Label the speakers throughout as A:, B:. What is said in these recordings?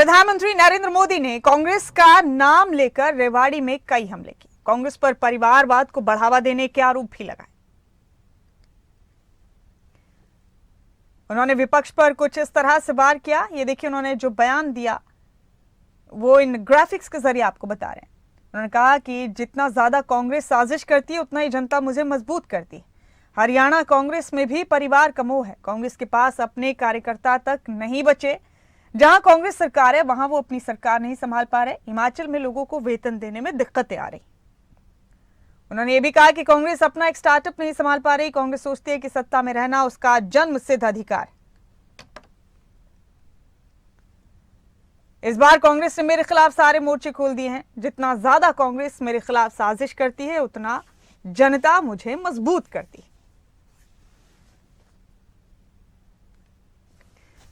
A: प्रधानमंत्री नरेंद्र मोदी ने कांग्रेस का नाम लेकर रेवाड़ी में कई हमले किए। कांग्रेस पर परिवारवाद को बढ़ावा देने के आरोप भी लगाए। उन्होंने विपक्ष पर कुछ इस तरह से वार किया। ये देखिए, उन्होंने जो बयान दिया वो इन ग्राफिक्स के जरिए आपको बता रहे हैं। उन्होंने कहा कि जितना ज्यादा कांग्रेस साजिश करती है उतना ही जनता मुझे मजबूत करती है। हरियाणा कांग्रेस में भी परिवार का मोह है। कांग्रेस के पास अपने कार्यकर्ता तक नहीं बचे। जहां कांग्रेस सरकार है वहां वो अपनी सरकार नहीं संभाल पा रहे। हिमाचल में लोगों को वेतन देने में दिक्कतें आ रही। उन्होंने ये भी कहा कि कांग्रेस अपना एक स्टार्टअप नहीं संभाल पा रही। कांग्रेस सोचती है कि सत्ता में रहना उसका जन्मसिद्ध अधिकार है। इस बार कांग्रेस ने मेरे खिलाफ सारे मोर्चे खोल दिए हैं। जितना ज्यादा कांग्रेस मेरे खिलाफ साजिश करती है उतना जनता मुझे मजबूत करती है।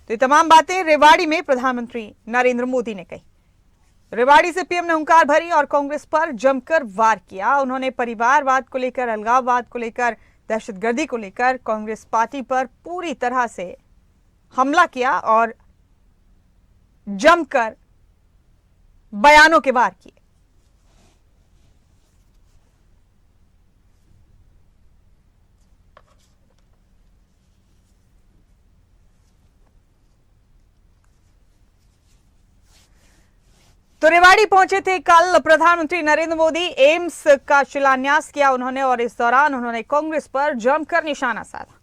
A: तो ये तमाम बातें रेवाड़ी में प्रधानमंत्री नरेंद्र मोदी ने कही। रेवाड़ी से पीएम ने हुंकार भरी और कांग्रेस पर जमकर वार किया। उन्होंने परिवारवाद को लेकर, अलगाववाद को लेकर, दहशतगर्दी को लेकर कांग्रेस पार्टी पर पूरी तरह से हमला किया और जमकर बयानों के वार किए। तो रेवाड़ी पहुंचे थे कल प्रधानमंत्री नरेंद्र मोदी। एम्स का शिलान्यास किया उन्होंने और इस दौरान उन्होंने कांग्रेस पर जमकर निशाना साधा।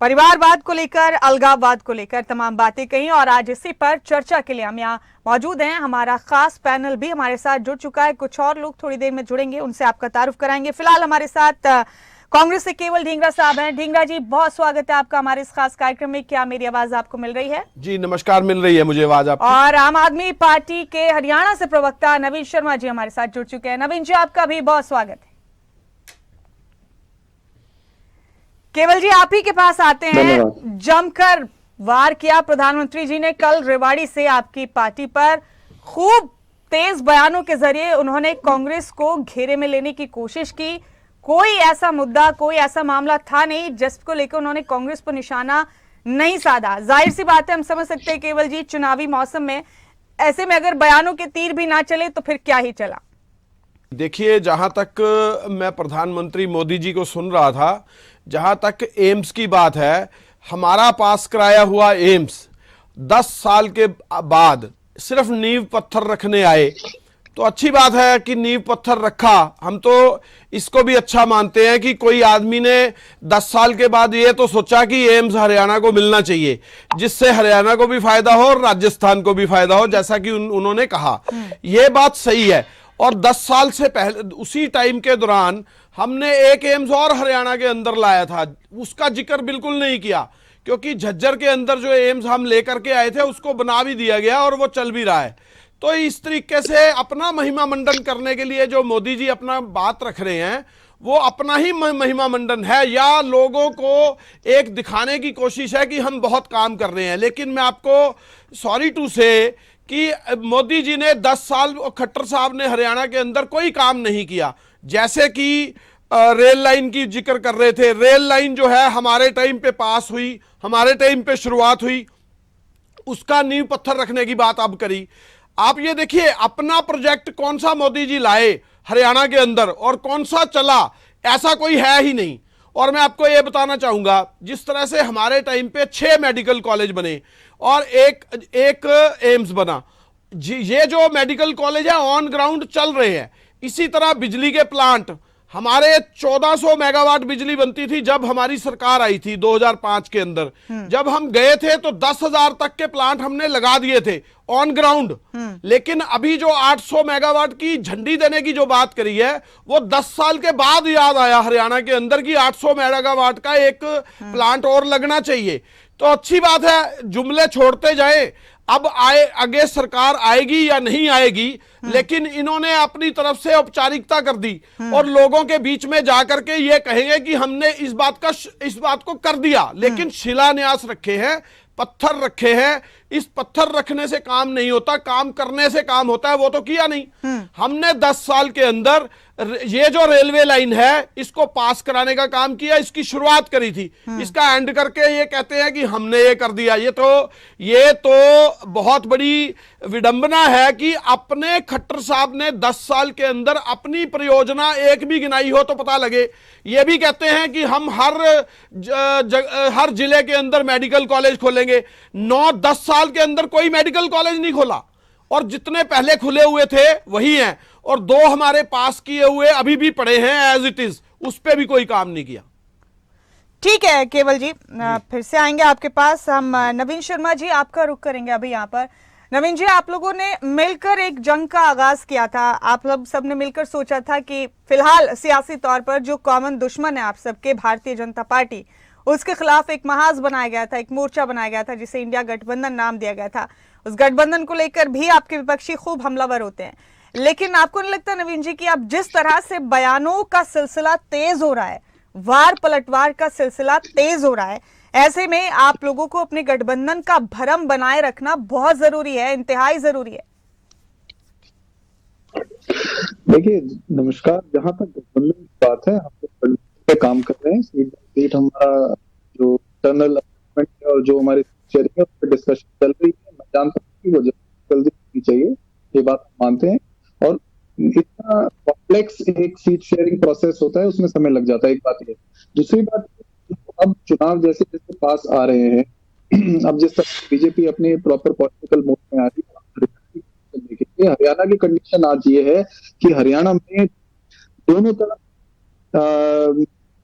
A: परिवारवाद को लेकर, अलगाववाद को लेकर तमाम बातें कही और आज इसी पर चर्चा के लिए हम यहाँ मौजूद हैं। हमारा खास पैनल भी हमारे साथ जुड़ चुका है। कुछ और लोग थोड़ी देर में जुड़ेंगे, उनसे आपका तारुफ कराएंगे। फिलहाल हमारे साथ कांग्रेस से केवल ढींगरा साहब हैं। ढींगरा जी, बहुत स्वागत है आपका हमारे इस खास कार्यक्रम में। क्या मेरी आवाज आपको मिल रही है?
B: जी नमस्कार, मिल रही है मुझे आवाज आपकी।
A: और आम आदमी पार्टी के हरियाणा से प्रवक्ता नवीन शर्मा जी हमारे साथ जुड़ चुके हैं। नवीन जी, आपका भी बहुत स्वागत है। केवल जी, आप ही के पास आते हैं। जमकर वार किया प्रधानमंत्री जी ने कल रेवाड़ी से आपकी पार्टी पर। खूब तेज बयानों के जरिए उन्होंने कांग्रेस को घेरे में लेने की कोशिश की। कोई ऐसा मुद्दा, कोई ऐसा मामला था नहीं जिसको लेकर उन्होंने कांग्रेस पर निशाना नहीं साधा। जाहिर सी बात है, हम समझ सकते हैं केवल जी, चुनावी मौसम में ऐसे में अगर बयानों के तीर भी ना चले तो फिर क्या ही चला।
B: देखिए, जहां तक मैं प्रधानमंत्री मोदी जी को सुन रहा था, जहां तक एम्स की बात है, हमारा पास कराया हुआ एम्स 10 साल के बाद सिर्फ नींव पत्थर रखने आए, तो अच्छी बात है कि नींव पत्थर रखा। हम तो इसको भी अच्छा मानते हैं कि कोई आदमी ने 10 साल के बाद ये तो सोचा कि एम्स हरियाणा को मिलना चाहिए, जिससे हरियाणा को भी फायदा हो और राजस्थान को भी फायदा हो, जैसा कि उन्होंने कहा। ये बात सही है। और 10 साल से पहले उसी टाइम के दौरान हमने एक एम्स और हरियाणा के अंदर लाया था, उसका जिक्र बिल्कुल नहीं किया, क्योंकि झज्जर के अंदर जो एम्स हम लेकर के आए थे उसको बना भी दिया गया और वो चल भी रहा है। तो इस तरीके से अपना महिमा मंडन करने के लिए जो मोदी जी अपना बात रख रहे हैं, वो अपना ही महिमा मंडन है या लोगों को एक दिखाने की कोशिश है कि हम बहुत काम कर रहे हैं। लेकिन मैं आपको सॉरी टू से कि मोदी जी ने 10 साल, खट्टर साहब ने हरियाणा के अंदर कोई काम नहीं किया। जैसे कि रेल लाइन की जिक्र कर रहे थे, रेल लाइन जो है हमारे टाइम पे पास हुई, हमारे टाइम पे शुरुआत हुई, उसका नींव पत्थर रखने की बात अब करी। आप ये देखिए, अपना प्रोजेक्ट कौन सा मोदी जी लाए हरियाणा के अंदर और कौन सा चला, ऐसा कोई है ही नहीं। और मैं आपको ये बताना चाहूंगा, जिस तरह से हमारे टाइम पे 6 मेडिकल कॉलेज बने और एक एम्स बना, ये जो मेडिकल कॉलेज है ऑन ग्राउंड चल रहे हैं। इसी तरह बिजली के प्लांट, हमारे 1400 मेगावाट बिजली बनती थी जब हमारी सरकार आई थी 2005 के अंदर। जब हम गए थे तो 10,000 तक के प्लांट हमने लगा दिए थे ऑन ग्राउंड। लेकिन अभी जो 800 मेगावाट की झंडी देने की जो बात करी है, वो 10 साल के बाद याद आया हरियाणा के अंदर कि 800 मेगावाट का एक प्लांट और लगना चाहिए। तो अच्छी बात है, जुमले छोड़ते जाए। अब आगे सरकार आएगी या नहीं आएगी, लेकिन इन्होंने अपनी तरफ से औपचारिकता कर दी और लोगों के बीच में जाकर के ये कहेंगे कि हमने इस बात को कर दिया। लेकिन शिलान्यास रखे हैं, पत्थर रखे हैं, इस पत्थर रखने से काम नहीं होता, काम करने से काम होता है। वो तो किया नहीं। हमने 10 साल के अंदर ये जो रेलवे लाइन है इसको पास कराने का काम किया, इसकी शुरुआत करी थी। इसका एंड करके ये कहते हैं कि हमने ये कर दिया। ये तो बहुत बड़ी विडंबना है कि अपने खट्टर साहब ने 10 साल के अंदर अपनी परियोजना एक भी गिनाई हो तो पता लगे। ये भी कहते हैं कि हम हर जिले के अंदर मेडिकल कॉलेज खोलेंगे। 9-10 साल के अंदर कोई मेडिकल कॉलेज नहीं खोला, और जितने पहले खुले हुए थे वही हैं, और 2 हमारे पास किए हुए अभी भी पड़े हैं एज इट इज, उस पे भी कोई काम नहीं किया।
A: ठीक है केवल जी, फिर से आएंगे आपके पास हम। नवीन शर्मा जी, आपका रुख करेंगे अभी यहाँ पर। नवीन जी, आप लोगों ने मिलकर एक जंग का आगाज किया था। आप लोग सबने मिलकर सोचा था कि फिलहाल सियासी तौर पर जो कॉमन दुश्मन है आप सबके, भारतीय जनता पार्टी, उसके खिलाफ एक महाज बनाया गया था, एक मोर्चा बनाया गया था जिसे इंडिया गठबंधन नाम दिया गया था। उस गठबंधन को लेकर भी आपके विपक्षी खूब हमलावर होते हैं, लेकिन आपको नहीं लगता नवीन जी कि अब जिस तरह से बयानों का सिलसिला तेज हो रहा है, वार पलटवार का सिलसिला तेज हो रहा है, ऐसे में आप लोगों को अपने गठबंधन का भरम बनाए रखना बहुत जरूरी है, इंतहाई जरूरी है।
C: देखिए, नमस्कार। जहां तक गठबंधन की बात है, हम लोग पे काम कर रहे हैं। सीट हमारा जो इंटरनल और जो हमारी शेयरिंग है उस पर डिस्कशन चल रही है। मैं जानता हूँ कि वो जल्दी होनी चाहिए, ये बात हम मानते हैं। और इतना कॉम्प्लेक्स एक सीट शेयरिंग प्रोसेस होता है, उसमें समय लग जाता है, एक बात ये। दूसरी बात, अब चुनाव जैसे जैसे पास आ रहे हैं, अब जिस तरह बीजेपी अपने प्रॉपर पॉलिटिकल मोड में आ रही है, हरियाणा की कंडीशन आज ये है कि हरियाणा में दोनों तरफ,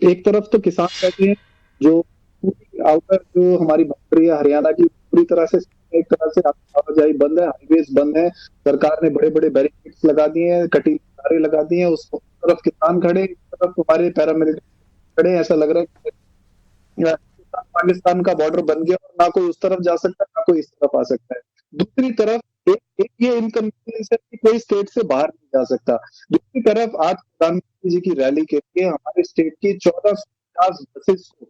C: एक तरफ तो किसान बैठे हैं जो पूरी आउटर जो हमारी बाउंड्री है हरियाणा की पूरी तरह से, एक तरह से आवाजाही बंद है, हाईवेज बंद है, सरकार ने बड़े बड़े बैरिकेड्स लगा दिए हैं, कटीले तारे लगा दिए हैं। उस तरफ किसान खड़े, इस तरफ हमारे पैरामिलिट्री खड़े। ऐसा लग रहा है कि पाकिस्तान का बॉर्डर बन गया और ना कोई उस तरफ जा सकता है, ना कोई इस तरफ आ सकता है। दूसरी तरफ एक ये इनकन्वीनियंस है कि कोई स्टेट से बाहर नहीं जा सकता। दूसरी तरफ आज प्रधानमंत्री जी की रैली के लिए हमारे स्टेट की 1450 बसेस को,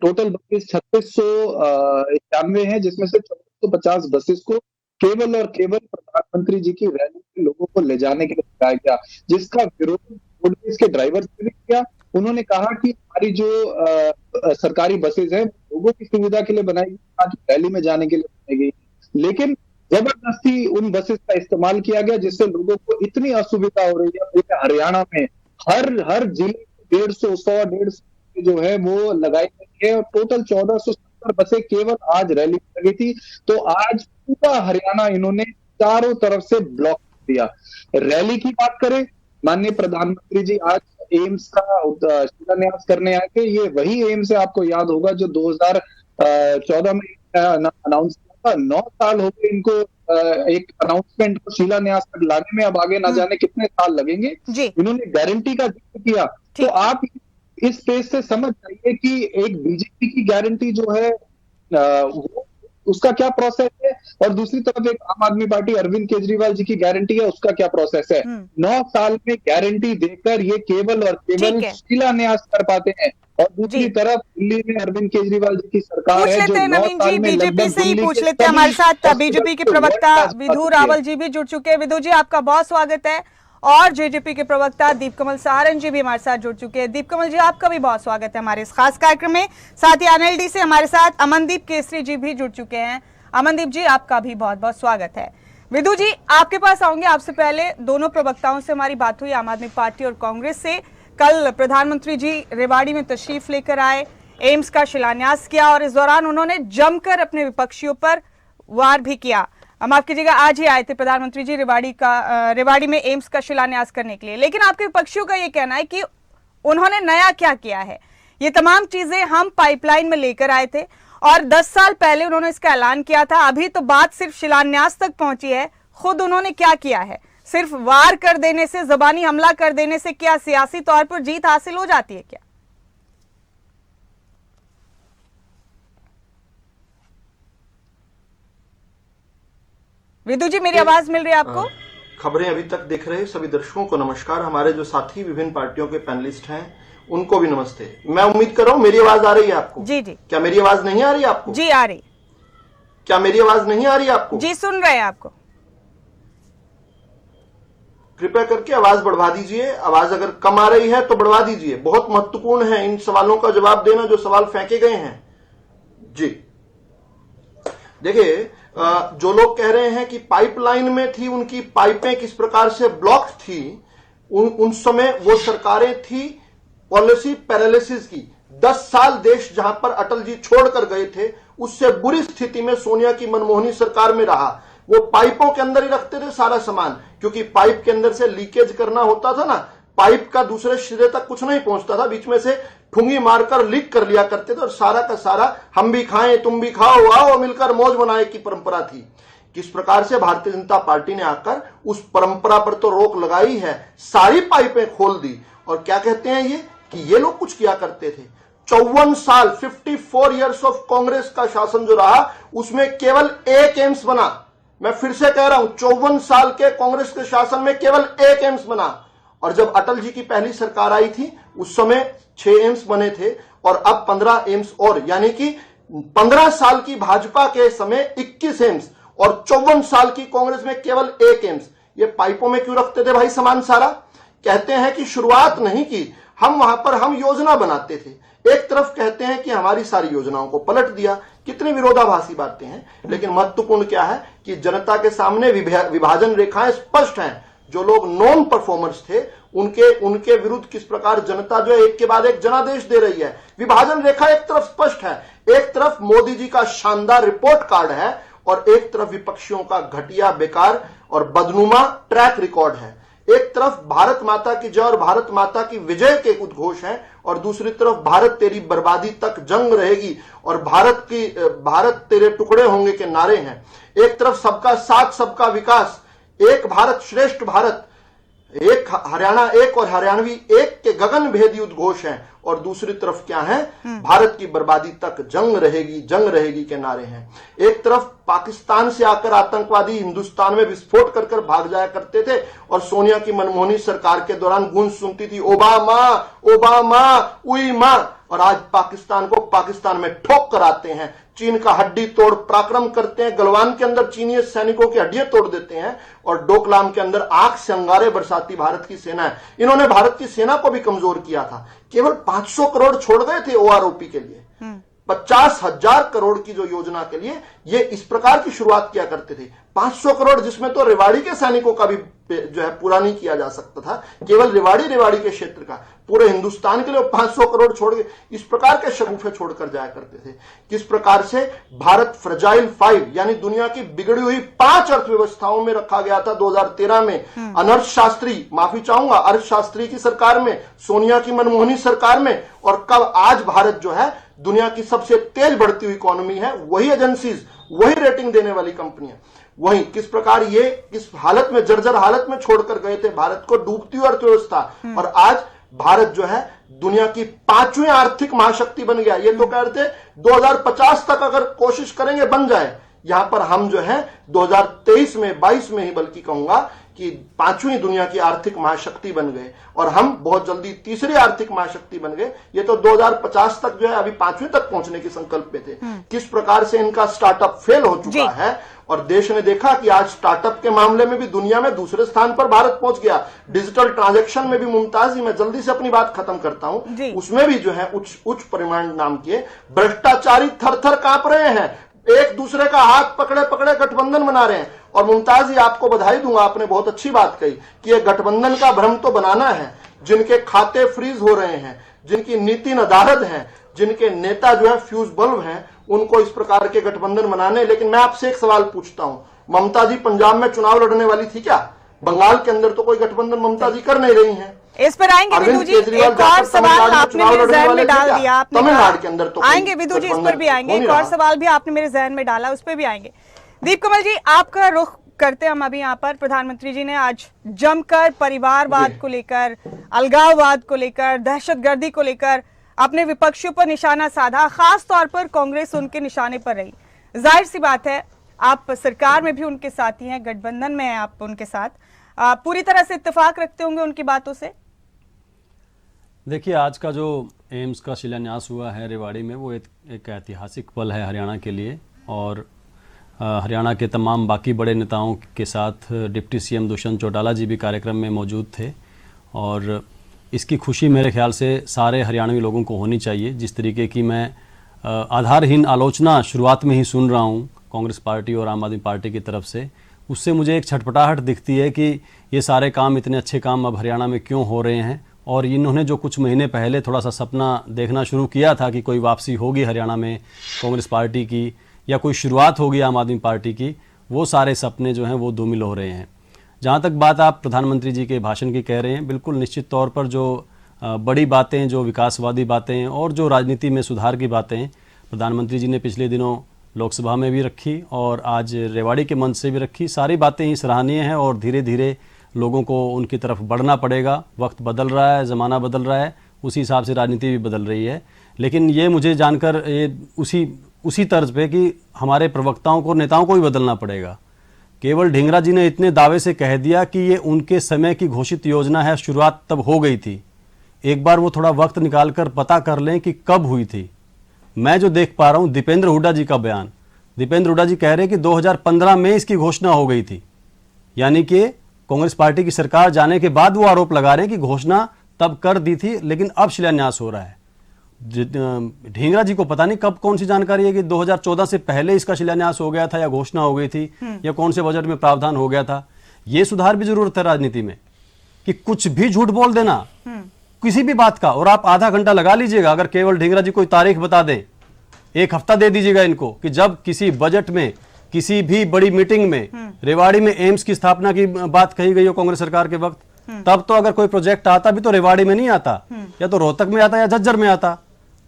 C: टोटल बसेस 3691 है, जिसमें से 1450 बसेस को केवल और केवल प्रधानमंत्री जी की रैली के लोगों को ले जाने के लिए लगाया गया, जिसका विरोध रोडवेज के ड्राइवर ने किया। उन्होंने कहा कि हमारी जो सरकारी बसेस है लोगों की सुविधा के लिए बनाई गई, रैली में जाने के लिए बनाई गई, लेकिन जबरदस्ती उन बसेस का इस्तेमाल किया गया, जिससे लोगों को इतनी असुविधा हो रही है। पूरे हरियाणा में हर जिले 150 जो है वो लगाई गई है, और टोटल 1470 बसें केवल आज रैली में लगी थी। तो आज पूरा हरियाणा इन्होंने चारों तरफ से ब्लॉक दिया। रैली की बात करें, माननीय प्रधानमंत्री जी आज एम्स का शिलान्यास करने आए थे। ये वही एम्स है, आपको याद होगा, जो 2014 में अनाउंस किया था। 9 साल हो गए इनको एक अनाउंसमेंट को शिलान्यास तक लाने में, अब आगे ना जाने कितने साल लगेंगे। इन्होंने गारंटी का जिक्र किया, तो आप इस पेज से समझ जाइए कि एक बीजेपी की गारंटी जो है वो उसका क्या प्रोसेस है, और दूसरी तरफ एक आम आदमी पार्टी अरविंद केजरीवाल जी की गारंटी है, उसका क्या प्रोसेस है। 9 साल में गारंटी देकर ये केवल और केवल शिलान्यास कर पाते हैं, और दूसरी तरफ दिल्ली में अरविंद केजरीवाल जी की सरकार है जो 9 साल में
A: बीजेपी से ही पूछ लेते हैं। हमारे साथ बीजेपी के प्रवक्ता विधु रावल जी भी जुड़ चुके हैं। विधु जी, आपका बहुत स्वागत है। और जेजेपी के प्रवक्ता दीपकमल सहारण जी भी हमारे साथ जुड़ चुके हैं। दीपकमल जी, आपका भी बहुत स्वागत है हमारे इस खास कार्यक्रम में। साथ ही एनएलडी से हमारे साथ अमनदीप केसरी जी भी जुड़ चुके हैं। अमनदीप जी, आपका भी बहुत बहुत स्वागत है। विधु जी, आपके पास आऊंगे। आपसे पहले दोनों प्रवक्ताओं से हमारी बात हुई, आम आदमी पार्टी और कांग्रेस से। कल प्रधानमंत्री जी रेवाड़ी में तशरीफ लेकर आए, एम्स का शिलान्यास किया, और इस दौरान उन्होंने जमकर अपने विपक्षियों पर वार भी किया। हम माफ कीजिएगा, आज ही आए थे प्रधानमंत्री जी रेवाड़ी में एम्स का शिलान्यास करने के लिए, लेकिन आपके विपक्षियों का ये कहना है कि उन्होंने नया क्या किया है। ये तमाम चीजें हम पाइपलाइन में लेकर आए थे, और 10 साल पहले उन्होंने इसका ऐलान किया था। अभी तो बात सिर्फ शिलान्यास तक पहुंची है। खुद उन्होंने क्या किया है? सिर्फ वार कर देने से, जबानी हमला कर देने से क्या सियासी तौर पर जीत हासिल हो जाती है क्या? विधु जी, मेरी आवाज मिल रही है आपको?
D: खबरें अभी तक देख रहे सभी दर्शकों को नमस्कार। हमारे जो साथी विभिन्न पार्टियों के पैनलिस्ट हैं उनको भी नमस्ते। मैं उम्मीद कर रहा हूँ मेरी आवाज आ रही है आपको।
A: जी जी।
D: क्या मेरी आवाज नहीं आ रही आपको?
A: जी, आ रही।
D: क्या मेरी आवाज नहीं आ रही आपको?
A: जी सुन रहे हैं आपको।
D: कृपया करके आवाज बढ़वा दीजिए, आवाज अगर कम आ रही है तो बढ़वा दीजिए। बहुत महत्वपूर्ण है इन सवालों का जवाब देना जो सवाल फेंके गए हैं। जी देखिए, जो लोग कह रहे हैं कि पाइपलाइन में थी, उनकी पाइपें किस प्रकार से ब्लॉक थी, उन समय वो सरकारें थी पॉलिसी पैरालिसिस की। 10 साल देश जहां पर अटल जी छोड़कर गए थे, उससे बुरी स्थिति में सोनिया की मनमोहनी सरकार में रहा। वो पाइपों के अंदर ही रखते थे सारा सामान, क्योंकि पाइप के अंदर से लीकेज करना होता था ना, पाइप का दूसरे सिरे तक कुछ नहीं पहुंचता था, बीच में से ठुंगी मारकर लीक कर लिया करते थे, और सारा का सारा हम भी खाएं तुम भी खाओ, आओ मिलकर मौज मनाए की परंपरा थी। किस प्रकार से भारतीय जनता पार्टी ने आकर उस परंपरा पर तो रोक लगाई है, सारी पाइपें खोल दी। और क्या कहते हैं ये कि ये लोग कुछ किया करते थे। 54 साल 54 इयर्स ऑफ कांग्रेस का शासन जो रहा, उसमें केवल एक एम्स बना। मैं फिर से कह रहा हूं, 54 साल के कांग्रेस के शासन में केवल एक एम्स बना। और जब अटल जी की पहली सरकार आई थी, उस समय 6 एम्स बने थे, और अब 15 एम्स और, यानी कि 15 साल की भाजपा के समय 21 एम्स, और 54 साल की कांग्रेस में केवल एक एम्स। ये पाइपों में क्यों रखते थे भाई सामान सारा? कहते हैं कि शुरुआत नहीं की हम, वहां पर हम योजना बनाते थे। एक तरफ कहते हैं कि हमारी सारी योजनाओं को पलट दिया। कितनी विरोधाभासी बातें हैं। लेकिन महत्वपूर्ण क्या है कि जनता के सामने विभाजन रेखाएं स्पष्ट हैं। जो लोग नॉन परफॉर्मर्स थे, उनके विरुद्ध किस प्रकार जनता जो है एक के बाद एक जनादेश दे रही है। विभाजन रेखा एक तरफ स्पष्ट है, एक तरफ मोदी जी का शानदार रिपोर्ट कार्ड है, और एक तरफ विपक्षियों का घटिया, बेकार और बदनुमा ट्रैक रिकॉर्ड है। एक तरफ भारत माता की जय और भारत माता की विजय के उद्घोष हैं, और दूसरी तरफ भारत तेरी बर्बादी तक जंग रहेगी और भारत तेरे टुकड़े होंगे के नारे हैं। एक तरफ सबका साथ सबका विकास, एक भारत श्रेष्ठ भारत, एक हरियाणा एक और हरियाणवी एक के गगन भेदी उद्घोष हैं, और दूसरी तरफ क्या है, भारत की बर्बादी तक जंग रहेगी के नारे हैं। एक तरफ पाकिस्तान से आकर आतंकवादी हिंदुस्तान में विस्फोट कर भाग जाया करते थे, और सोनिया की मनमोहनी सरकार के दौरान गूंज सुनती थी ओबामा ओबामा उई मां, और आज पाकिस्तान को पाकिस्तान में ठोक कर आते हैं। चीन का हड्डी तोड़ पराक्रम करते हैं, गलवान के अंदर चीनी सैनिकों की हड्डियां तोड़ देते हैं, और डोकलाम के अंदर आंख से अंगारे बरसाती भारत की सेना है। इन्होंने भारत की सेना को भी कमजोर किया था। केवल 500 करोड़ छोड़ गए थे ओआरओपी के लिए, 50,000 करोड़ की जो योजना के लिए ये इस प्रकार की शुरुआत किया करते थे। 500 करोड़ जिसमें तो रेवाड़ी के सैनिकों का भी जो है पूरा नहीं किया जा सकता था, केवल रेवाड़ी के क्षेत्र का, पूरे हिंदुस्तान के लिए 500 करोड़ छोड़ के इस प्रकार के शगुफे छोड़कर जाया करते थे। किस प्रकार से भारत फ्रजाइल 5 यानी दुनिया की बिगड़ी हुई 5 अर्थव्यवस्थाओं में रखा गया था 2013 में, अनर्थशास्त्री, माफी चाहूंगा, अर्थशास्त्री की सरकार में, सोनिया की मनमोहनी सरकार में, और कब आज भारत जो है दुनिया की सबसे तेज बढ़ती हुई इकोनॉमी है। वही एजेंसीज, वही रेटिंग देने वाली कंपनियां, वही किस प्रकार ये इस हालत में, जर्जर हालत में छोड़कर गए थे भारत को, डूबती हुई अर्थव्यवस्था, और आज भारत जो है दुनिया की 5वीं आर्थिक महाशक्ति बन गया। ये तो कहते 2050 तक अगर कोशिश करेंगे बन जाए। यहां पर हम जो है 2023 में 22 में ही बल्कि कहूंगा कि 5वीं दुनिया की आर्थिक महाशक्ति बन गए, और हम बहुत जल्दी तीसरी आर्थिक महाशक्ति बन गए। ये तो 2050 तक जो है अभी 5वीं तक पहुंचने के संकल्प पे थे। किस प्रकार से इनका स्टार्टअप फेल हो चुका है, और देश ने देखा कि आज स्टार्टअप के मामले में भी दुनिया में दूसरे स्थान पर भारत पहुंच गया। डिजिटल ट्रांजैक्शन में भी मुमताज ही, मैं जल्दी से अपनी बात खत्म करता हूं, उसमें भी जो है उच्च परिमाण नाम के भ्रष्टाचारी थर थर कांप रहे हैं, एक दूसरे का हाथ पकड़े पकड़े गठबंधन बना रहे हैं। और मुमताज जी, आपको बधाई दूंगा, आपने बहुत अच्छी बात कही कि यह गठबंधन का भ्रम तो बनाना है। जिनके खाते फ्रीज हो रहे हैं, जिनकी नीति नदारद है, जिनके नेता जो है फ्यूज बल्ब हैं, उनको इस प्रकार के गठबंधन बनाने। लेकिन मैं आपसे एक सवाल पूछता हूं, ममता जी पंजाब में चुनाव लड़ने वाली थी क्या? बंगाल के अंदर तो कोई गठबंधन ममता जी कर नहीं रही हैं।
A: इस पर आएंगे विधु जी, एक और सवाल आपने मेरे जहन में डाल दिया,
D: तमिलनाडु के अंदर तो
A: आएंगे विधु जी, इस पर भी आएंगे। एक और सवाल भी आपने मेरे जहन में डाला, उस पर भी आएंगे। दीप कमल जी, आपका रुख करते हम अभी यहाँ पर। प्रधानमंत्री जी ने आज जमकर परिवारवाद को लेकर, अलगाववाद को लेकर, दहशतगर्दी को लेकर अपने विपक्षियों पर निशाना साधा, खास तौर पर कांग्रेस उनके निशाने पर रही। जाहिर सी बात है, आप सरकार में भी उनके साथी हैं, गठबंधन में हैं आप उनके साथ, पूरी तरह से इत्तेफाक रखते होंगे उनकी बातों से।
E: देखिए, आज का जो एम्स का शिलान्यास हुआ है रेवाड़ी में, वो एक ऐतिहासिक पल है हरियाणा के लिए। और हरियाणा के तमाम बाकी बड़े नेताओं के साथ डिप्टी सीएम दुष्यंत चौटाला जी भी कार्यक्रम में मौजूद थे और इसकी खुशी मेरे ख्याल से सारे हरियाणवी लोगों को होनी चाहिए। जिस तरीके की मैं आधारहीन आलोचना शुरुआत में ही सुन रहा हूँ कांग्रेस पार्टी और आम आदमी पार्टी की तरफ से, उससे मुझे एक छटपटाहट दिखती है कि ये सारे काम, इतने अच्छे काम अब हरियाणा में क्यों हो रहे हैं। और इन्होंने जो कुछ महीने पहले थोड़ा सा सपना देखना शुरू किया था कि कोई वापसी होगी हरियाणा में कांग्रेस पार्टी की या कोई शुरुआत होगी आम आदमी पार्टी की, वो सारे सपने जो हैं वो धूमिल हो रहे हैं। जहाँ तक बात आप प्रधानमंत्री जी के भाषण की कह रहे हैं, बिल्कुल निश्चित तौर पर जो बड़ी बातें, जो विकासवादी बातें और जो राजनीति में सुधार की बातें प्रधानमंत्री जी ने पिछले दिनों लोकसभा में भी रखी और आज रेवाड़ी के मंच से भी रखी, सारी बातें ही सराहनीय हैं और धीरे धीरे लोगों को उनकी तरफ बढ़ना पड़ेगा। वक्त बदल रहा है, ज़माना बदल रहा है, उसी हिसाब से राजनीति भी बदल रही है। लेकिन ये मुझे जानकर ये उसी तर्ज पे कि हमारे प्रवक्ताओं को, नेताओं को भी बदलना पड़ेगा। केवल ढींगरा जी ने इतने दावे से कह दिया कि ये उनके समय की घोषित योजना है, शुरुआत तब हो गई थी। एक बार वो थोड़ा वक्त निकाल कर पता कर लें कि कब हुई थी। मैं जो देख पा रहा हूँ दीपेंद्र हुड्डा जी का बयान, दीपेंद्र हुड्डा जी कह रहे हैं कि 2015 में इसकी घोषणा हो गई थी। यानी कि कांग्रेस पार्टी की सरकार जाने के बाद वो आरोप लगा रहे हैं कि घोषणा तब कर दी थी लेकिन अब शिलान्यास हो रहा है। ढींगरा जी को पता नहीं कब कौन सी जानकारी है कि 2014 से पहले इसका शिलान्यास हो गया था या घोषणा हो गई थी या कौन से बजट में प्रावधान हो गया था। ये सुधार भी जरूरत है राजनीति में कि कुछ भी झूठ बोल देना किसी भी बात का, और आप आधा घंटा लगा लीजिएगा अगर केवल ढींगरा जी कोई तारीख बता दें, एक हफ्ता दे दीजिएगा इनको कि जब किसी बजट में, किसी भी बड़ी मीटिंग में रेवाड़ी में एम्स की स्थापना की बात कही गई हो कांग्रेस सरकार के वक्त, तब तो अगर कोई प्रोजेक्ट आता भी तो रेवाड़ी में नहीं आता, या तो रोहतक में आता या झज्जर में आता।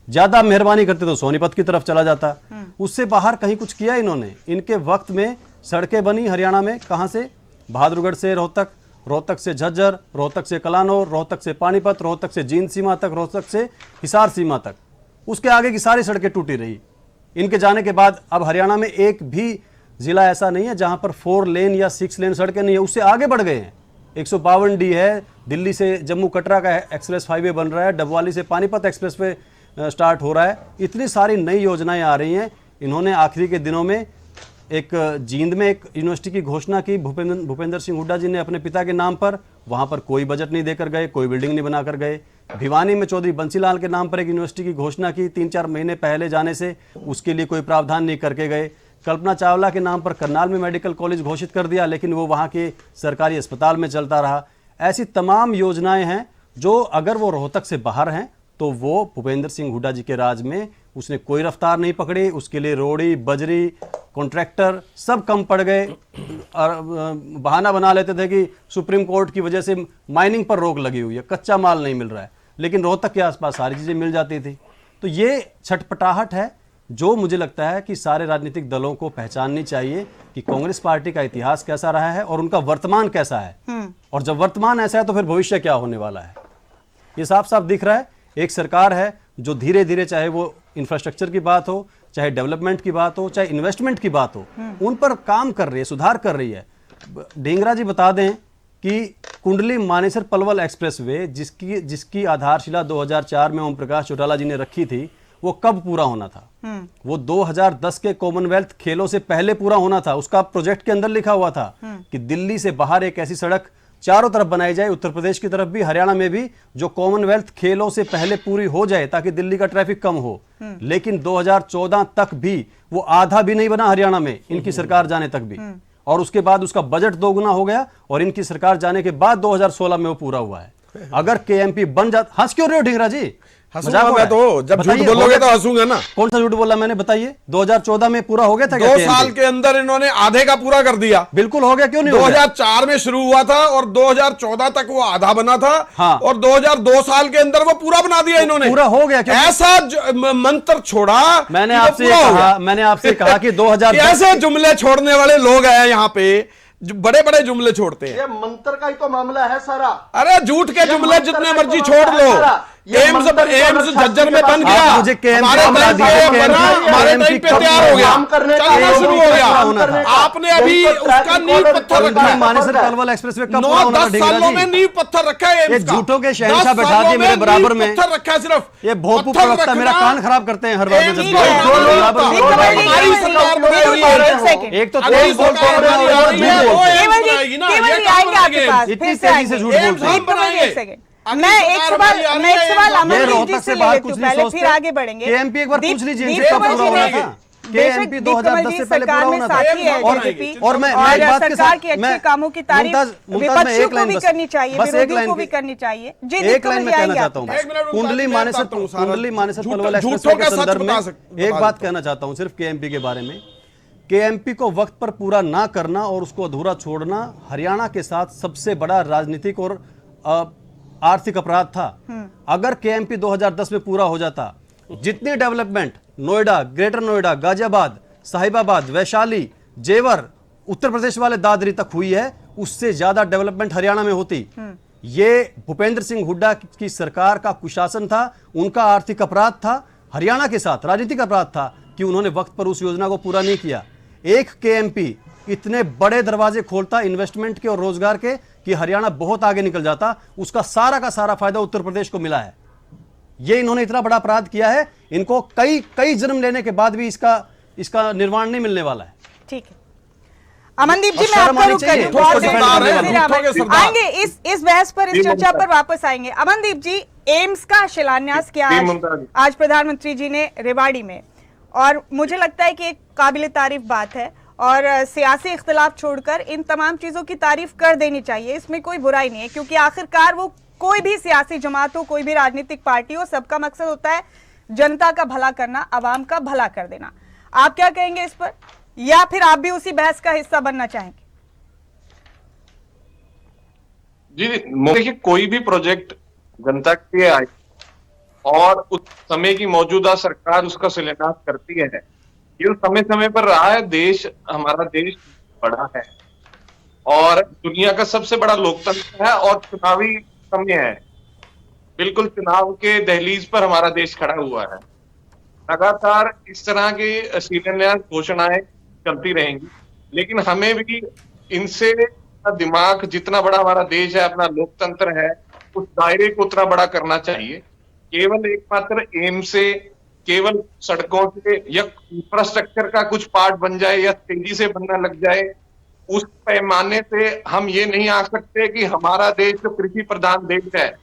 E: ज्यादा मेहरबानी करते तो सोनीपत की तरफ चला जाता। उससे बाहर कहीं कुछ किया इन्होंने। इनके वक्त में सड़कें बनी हरियाणा में, कहां से? बहादुरगढ़ से रोहतक, रोहतक से झज्जर, रोहतक से कलानौर, रोहतक से पानीपत, रोहतक से जींद सीमा तक, रोहतक से हिसार सीमा तक। उसके आगे की सारी सड़कें टूटी रही इनके जाने के बाद। अब हरियाणा में एक भी जिला ऐसा नहीं है जहां पर 4 लेन या 6 लेन सड़कें नहीं है, उससे आगे बढ़ गए हैं। 152D है, दिल्ली से जम्मू कटरा का एक्सप्रेस हाईवे बन रहा है, डबवाली से पानीपत एक्सप्रेस वे स्टार्ट हो रहा है। इतनी सारी नई योजनाएं आ रही हैं। इन्होंने आखिरी के दिनों में एक जींद में एक यूनिवर्सिटी की घोषणा की भूपेंद्र सिंह हुड्डा जी ने अपने पिता के नाम पर, वहां पर कोई बजट नहीं देकर गए, कोई बिल्डिंग नहीं बनाकर गए। भिवानी में चौधरी बंसीलाल के नाम पर एक यूनिवर्सिटी की घोषणा की 3-4 महीने पहले जाने से, उसके लिए कोई प्रावधान नहीं करके गए। कल्पना चावला के नाम पर करनाल में मेडिकल कॉलेज घोषित कर दिया, लेकिन वो वहां के सरकारी अस्पताल में चलता रहा। ऐसी तमाम योजनाएं हैं जो अगर वो रोहतक से बाहर हैं तो वो भूपेंद्र सिंह हुड्डा जी के राज में उसने कोई रफ्तार नहीं पकड़ी। उसके लिए रोड़ी, बजरी, कॉन्ट्रैक्टर सब कम पड़ गए। और बहाना बना लेते थे कि सुप्रीम कोर्ट की वजह से माइनिंग पर रोक लगी हुई है, कच्चा माल नहीं मिल रहा है, लेकिन रोहतक के आसपास सारी चीजें मिल जाती थी। तो ये छटपटाहट है जो मुझे लगता है कि सारे राजनीतिक दलों को पहचाननी चाहिए कि कांग्रेस पार्टी का इतिहास कैसा रहा है और उनका वर्तमान कैसा है। और जब वर्तमान ऐसा है तो फिर भविष्य क्या होने वाला है, ये साफ साफ दिख रहा है। एक सरकार है जो धीरे धीरे, चाहे वो इंफ्रास्ट्रक्चर की बात हो, चाहे डेवलपमेंट की बात हो, चाहे इन्वेस्टमेंट की बात हो, उन पर काम कर रही है, सुधार कर रही है। ढींगरा जी बता दें कि कुंडली मानेसर पलवल एक्सप्रेसवे जिसकी आधारशिला 2004 में ओम प्रकाश चौटाला जी ने रखी थी, वो कब पूरा होना था? वो 2010 के कॉमनवेल्थ खेलों से पहले पूरा होना था। उसका प्रोजेक्ट के अंदर लिखा हुआ था कि दिल्ली से बाहर एक ऐसी सड़क चारों तरफ बनाई जाए, उत्तर प्रदेश की तरफ भी, हरियाणा में भी, जो कॉमनवेल्थ खेलों से पहले पूरी हो जाए ताकि दिल्ली का ट्रैफिक कम हो। लेकिन 2014 तक भी वो आधा भी नहीं बना हरियाणा में, इनकी सरकार जाने तक भी। और उसके बाद उसका बजट 2 गुना हो गया और इनकी सरकार जाने के बाद 2016 में वो पूरा हुआ है। अगर केएमपी बन जाता, हंस क्यों रहे हो ढींगरा जी?
B: हंसूंगा मैं तो, जब झूठ बोलोगे तो हंसूंगा ना।
E: कौन सा झूठ बोला मैंने, बताइए? 2014 में पूरा हो गया था?
B: 2 साल के अंदर इन्होंने आधे का पूरा कर दिया।
E: बिल्कुल हो गया, क्यों नहीं?
B: 2004 में शुरू हुआ था और 2014 तक वो आधा बना था।
E: हाँ।
B: और 2002 साल के अंदर वो पूरा बना दिया इन्होंने।
E: पूरा हो गया।
B: ऐसा मंत्र छोड़ा।
E: मैंने आपसे कहा कि 2000
B: ऐसे जुमले छोड़ने वाले लोग हैं यहाँ पे, बड़े बड़े जुमले छोड़ते हैं।
D: ये मंत्र का ही तो मामला है सारा।
B: अरे झूठ के जुमले जितने मर्जी छोड़ लो, एम्स झज्जर में बन गया,
E: मुझे KMP
B: हमारे
E: का
B: टाइम
E: बता
B: पे
E: दीजिए,
B: बना, हमारे
E: KMP
B: टाइम पे
E: कब
B: तैयार हो गया,
D: काम करने का
B: चलना शुरू हो
E: होना
B: गया।
E: था।
B: आपने अभी उसका नींव पत्थर रखा है।
E: मानेसर पलवल एक्सप्रेस वे कब पूरा होना था
B: 9-10
E: ढेंगरा
B: सालों में
E: जी?
B: नींव पत्थर रखा है
E: ये
B: एम्स का।
E: झूठों के शहंशाह
B: 10
E: बैठा
B: सालों
E: दिए मेरे
B: नींव
E: बराबर में।
B: पत्थर रखा है सिर्फ।
E: ये भोजपुर
B: पत्थर
E: प्रवक्ता मेरा
B: रखना,
E: कान खराब करते हैं हर बार में जब
B: एम्स
E: बोलते हैं।
B: को
E: बराबर में
A: केवल
E: बोलते
A: जी,
E: हैं।
B: हमारी सरकार बनाई हुई है।
A: एक सेकंड।
E: एक तो
B: अगली
E: तेज बोलते हैं,
B: सरकार
E: और
B: बनाई
E: झूठ
B: है, वो
E: बोलते हैं।
A: केवल जी,
B: बनाएगी ना,
A: केवल
B: ये
A: जी
B: काम
A: आएंगे आपके
B: बनाएंगे।
A: पास,
E: इतनी
A: फिर से
E: तेजी से
A: आएंगे।
E: झूठ
B: एम्स
E: बोलते
B: हम
E: हैं।
B: बनाएंगे।
A: एक सेकंड,
B: अगली
A: मैं एक
B: सरकार
A: सवाल
B: हमारी आ रही है,
A: एक सवाल
B: ये
A: अमनदीप जी
E: रोहतक
A: से
E: से
A: ले
E: बात
A: लेती
E: कुछ
A: हूँ
E: नहीं
A: पहले,
E: सोचते।
A: फिर आगे बढ़ेंगे।
E: KMP एक बार
A: दीप-
E: पूछ लीजिए,
A: दीप
E: इनसे कब
A: कमल
E: पूरा
A: जी
E: होना
A: ने-
E: था?
A: बेशक
E: KMP
A: दीप
E: 2010
A: कमल जी
E: से पहले
A: सरकार
E: पूरा
A: में
E: होना था।
A: साथी है
B: और-
A: बीजेपी,
E: और मैं एक बात के
A: सरकार
E: साथ
A: के अच्छे
E: मैं
A: कामों की तारीफ
E: मुमताज मैं
A: विपक्षियों
E: एक
A: को
E: लाइन
A: भी
E: बस
A: करनी चाहिए,
E: बस एक
A: विरोधियों
E: लाइन
A: को भी
E: की-
A: करनी चाहिए। जी,
E: एक
A: दीप
E: लाइन
A: कमल
E: में
A: जी
E: कहना
A: आएंगे
E: चाहता हूँ
A: आपके
B: एक मिनट रुक,
E: कुंडली
B: मैं
E: मानेसर
B: बताता हूँ सारा।
E: कुंडली मानेसर
B: झूठ-
E: पलवल एक्सप्रेस
B: झूठों
E: वे
B: का
E: के
B: सच
E: संदर्भ में
B: बता
E: एक
B: बता
E: बात
B: देता
E: कहना चाहता हूँ सिर्फ KMP के बारे में। KMP को वक्त पर पूरा ना करना और उसको अधूरा छोड़ना हरियाणा के साथ सबसे बड़ा राजनीतिक और आर्थिक अपराध था। अगर KMP 2010 में पूरा हो जाता, जितनी डेवलपमेंट नोएडा, ग्रेटर नोएडा, गाजियाबाद, साहिबाबाद, वैशाली, जेवर, उत्तर प्रदेश वाले दादरी तक हुई है, उससे ज्यादा डेवलपमेंट हरियाणा में होती। ये भूपेंद्र सिंह हुड्डा की सरकार का कुशासन था, उनका आर्थिक अपराध था, हरियाणा के साथ राजनीतिक अपराध था कि उन्होंने वक्त पर उस योजना को पूरा नहीं किया। एक KMP इतने बड़े दरवाजे खोलता इन्वेस्टमेंट के और रोजगार के कि हरियाणा बहुत आगे निकल जाता। उसका सारा का सारा फायदा उत्तर प्रदेश को मिला है। ये इन्होंने इतना बड़ा अपराध किया है, इनको कई कई जन्म लेने के बाद भी इसका निर्माण नहीं मिलने वाला है।
A: ठीक है अमनदीप जी,
E: और
A: मैं
E: शर्म
A: आपका
E: आनी
A: रुख
E: चाहिए,
A: करूं,
E: उसको
A: बहुत
E: defend
A: देर
E: करने
A: बाद
E: वाले।
A: फिर
B: झूठों के सरदार।
A: आएंगे इस बहस पर, इस चर्चा पर वापस आएंगे। अमनदीप जी, एम्स का शिलान्यास किया आज प्रधानमंत्री जी ने रेवाड़ी में, और मुझे लगता है कि एक काबिल तारीफ बात है, और सियासी इख्तिलाफ छोड़कर इन तमाम चीजों की तारीफ कर देनी चाहिए, इसमें कोई बुराई नहीं है, क्योंकि आखिरकार वो कोई भी सियासी जमात हो, कोई भी राजनीतिक पार्टी हो, सबका मकसद होता है जनता का भला करना, अवाम का भला कर देना। आप क्या कहेंगे इस पर, या फिर आप भी उसी बहस का हिस्सा बनना चाहेंगे?
F: जी देखिए, कोई भी प्रोजेक्ट जनता के लिए आए और उस समय की मौजूदा सरकार उसका शिलान्यास करती है, ये समय समय पर रहा है। हमारा देश बड़ा है और दुनिया का सबसे बड़ा लोकतंत्र है और चुनावी समय है। बिल्कुल चुनाव के दहलीज पर हमारा देश खड़ा हुआ है। लगातार इस तरह के शिलान्यास घोषणाएं चलती रहेंगी, लेकिन हमें भी इनसे दिमाग, जितना बड़ा हमारा देश है, अपना लोकतंत्र है, उस दायरे को उतना बड़ा करना चाहिए। केवल एकमात्र एम से, केवल सड़कों से या इंफ्रास्ट्रक्चर का कुछ पार्ट बन जाए या तेजी से बनना लग जाए, उस पैमाने से हम ये नहीं आ सकते कि हमारा देश जो कृषि प्रधान देश है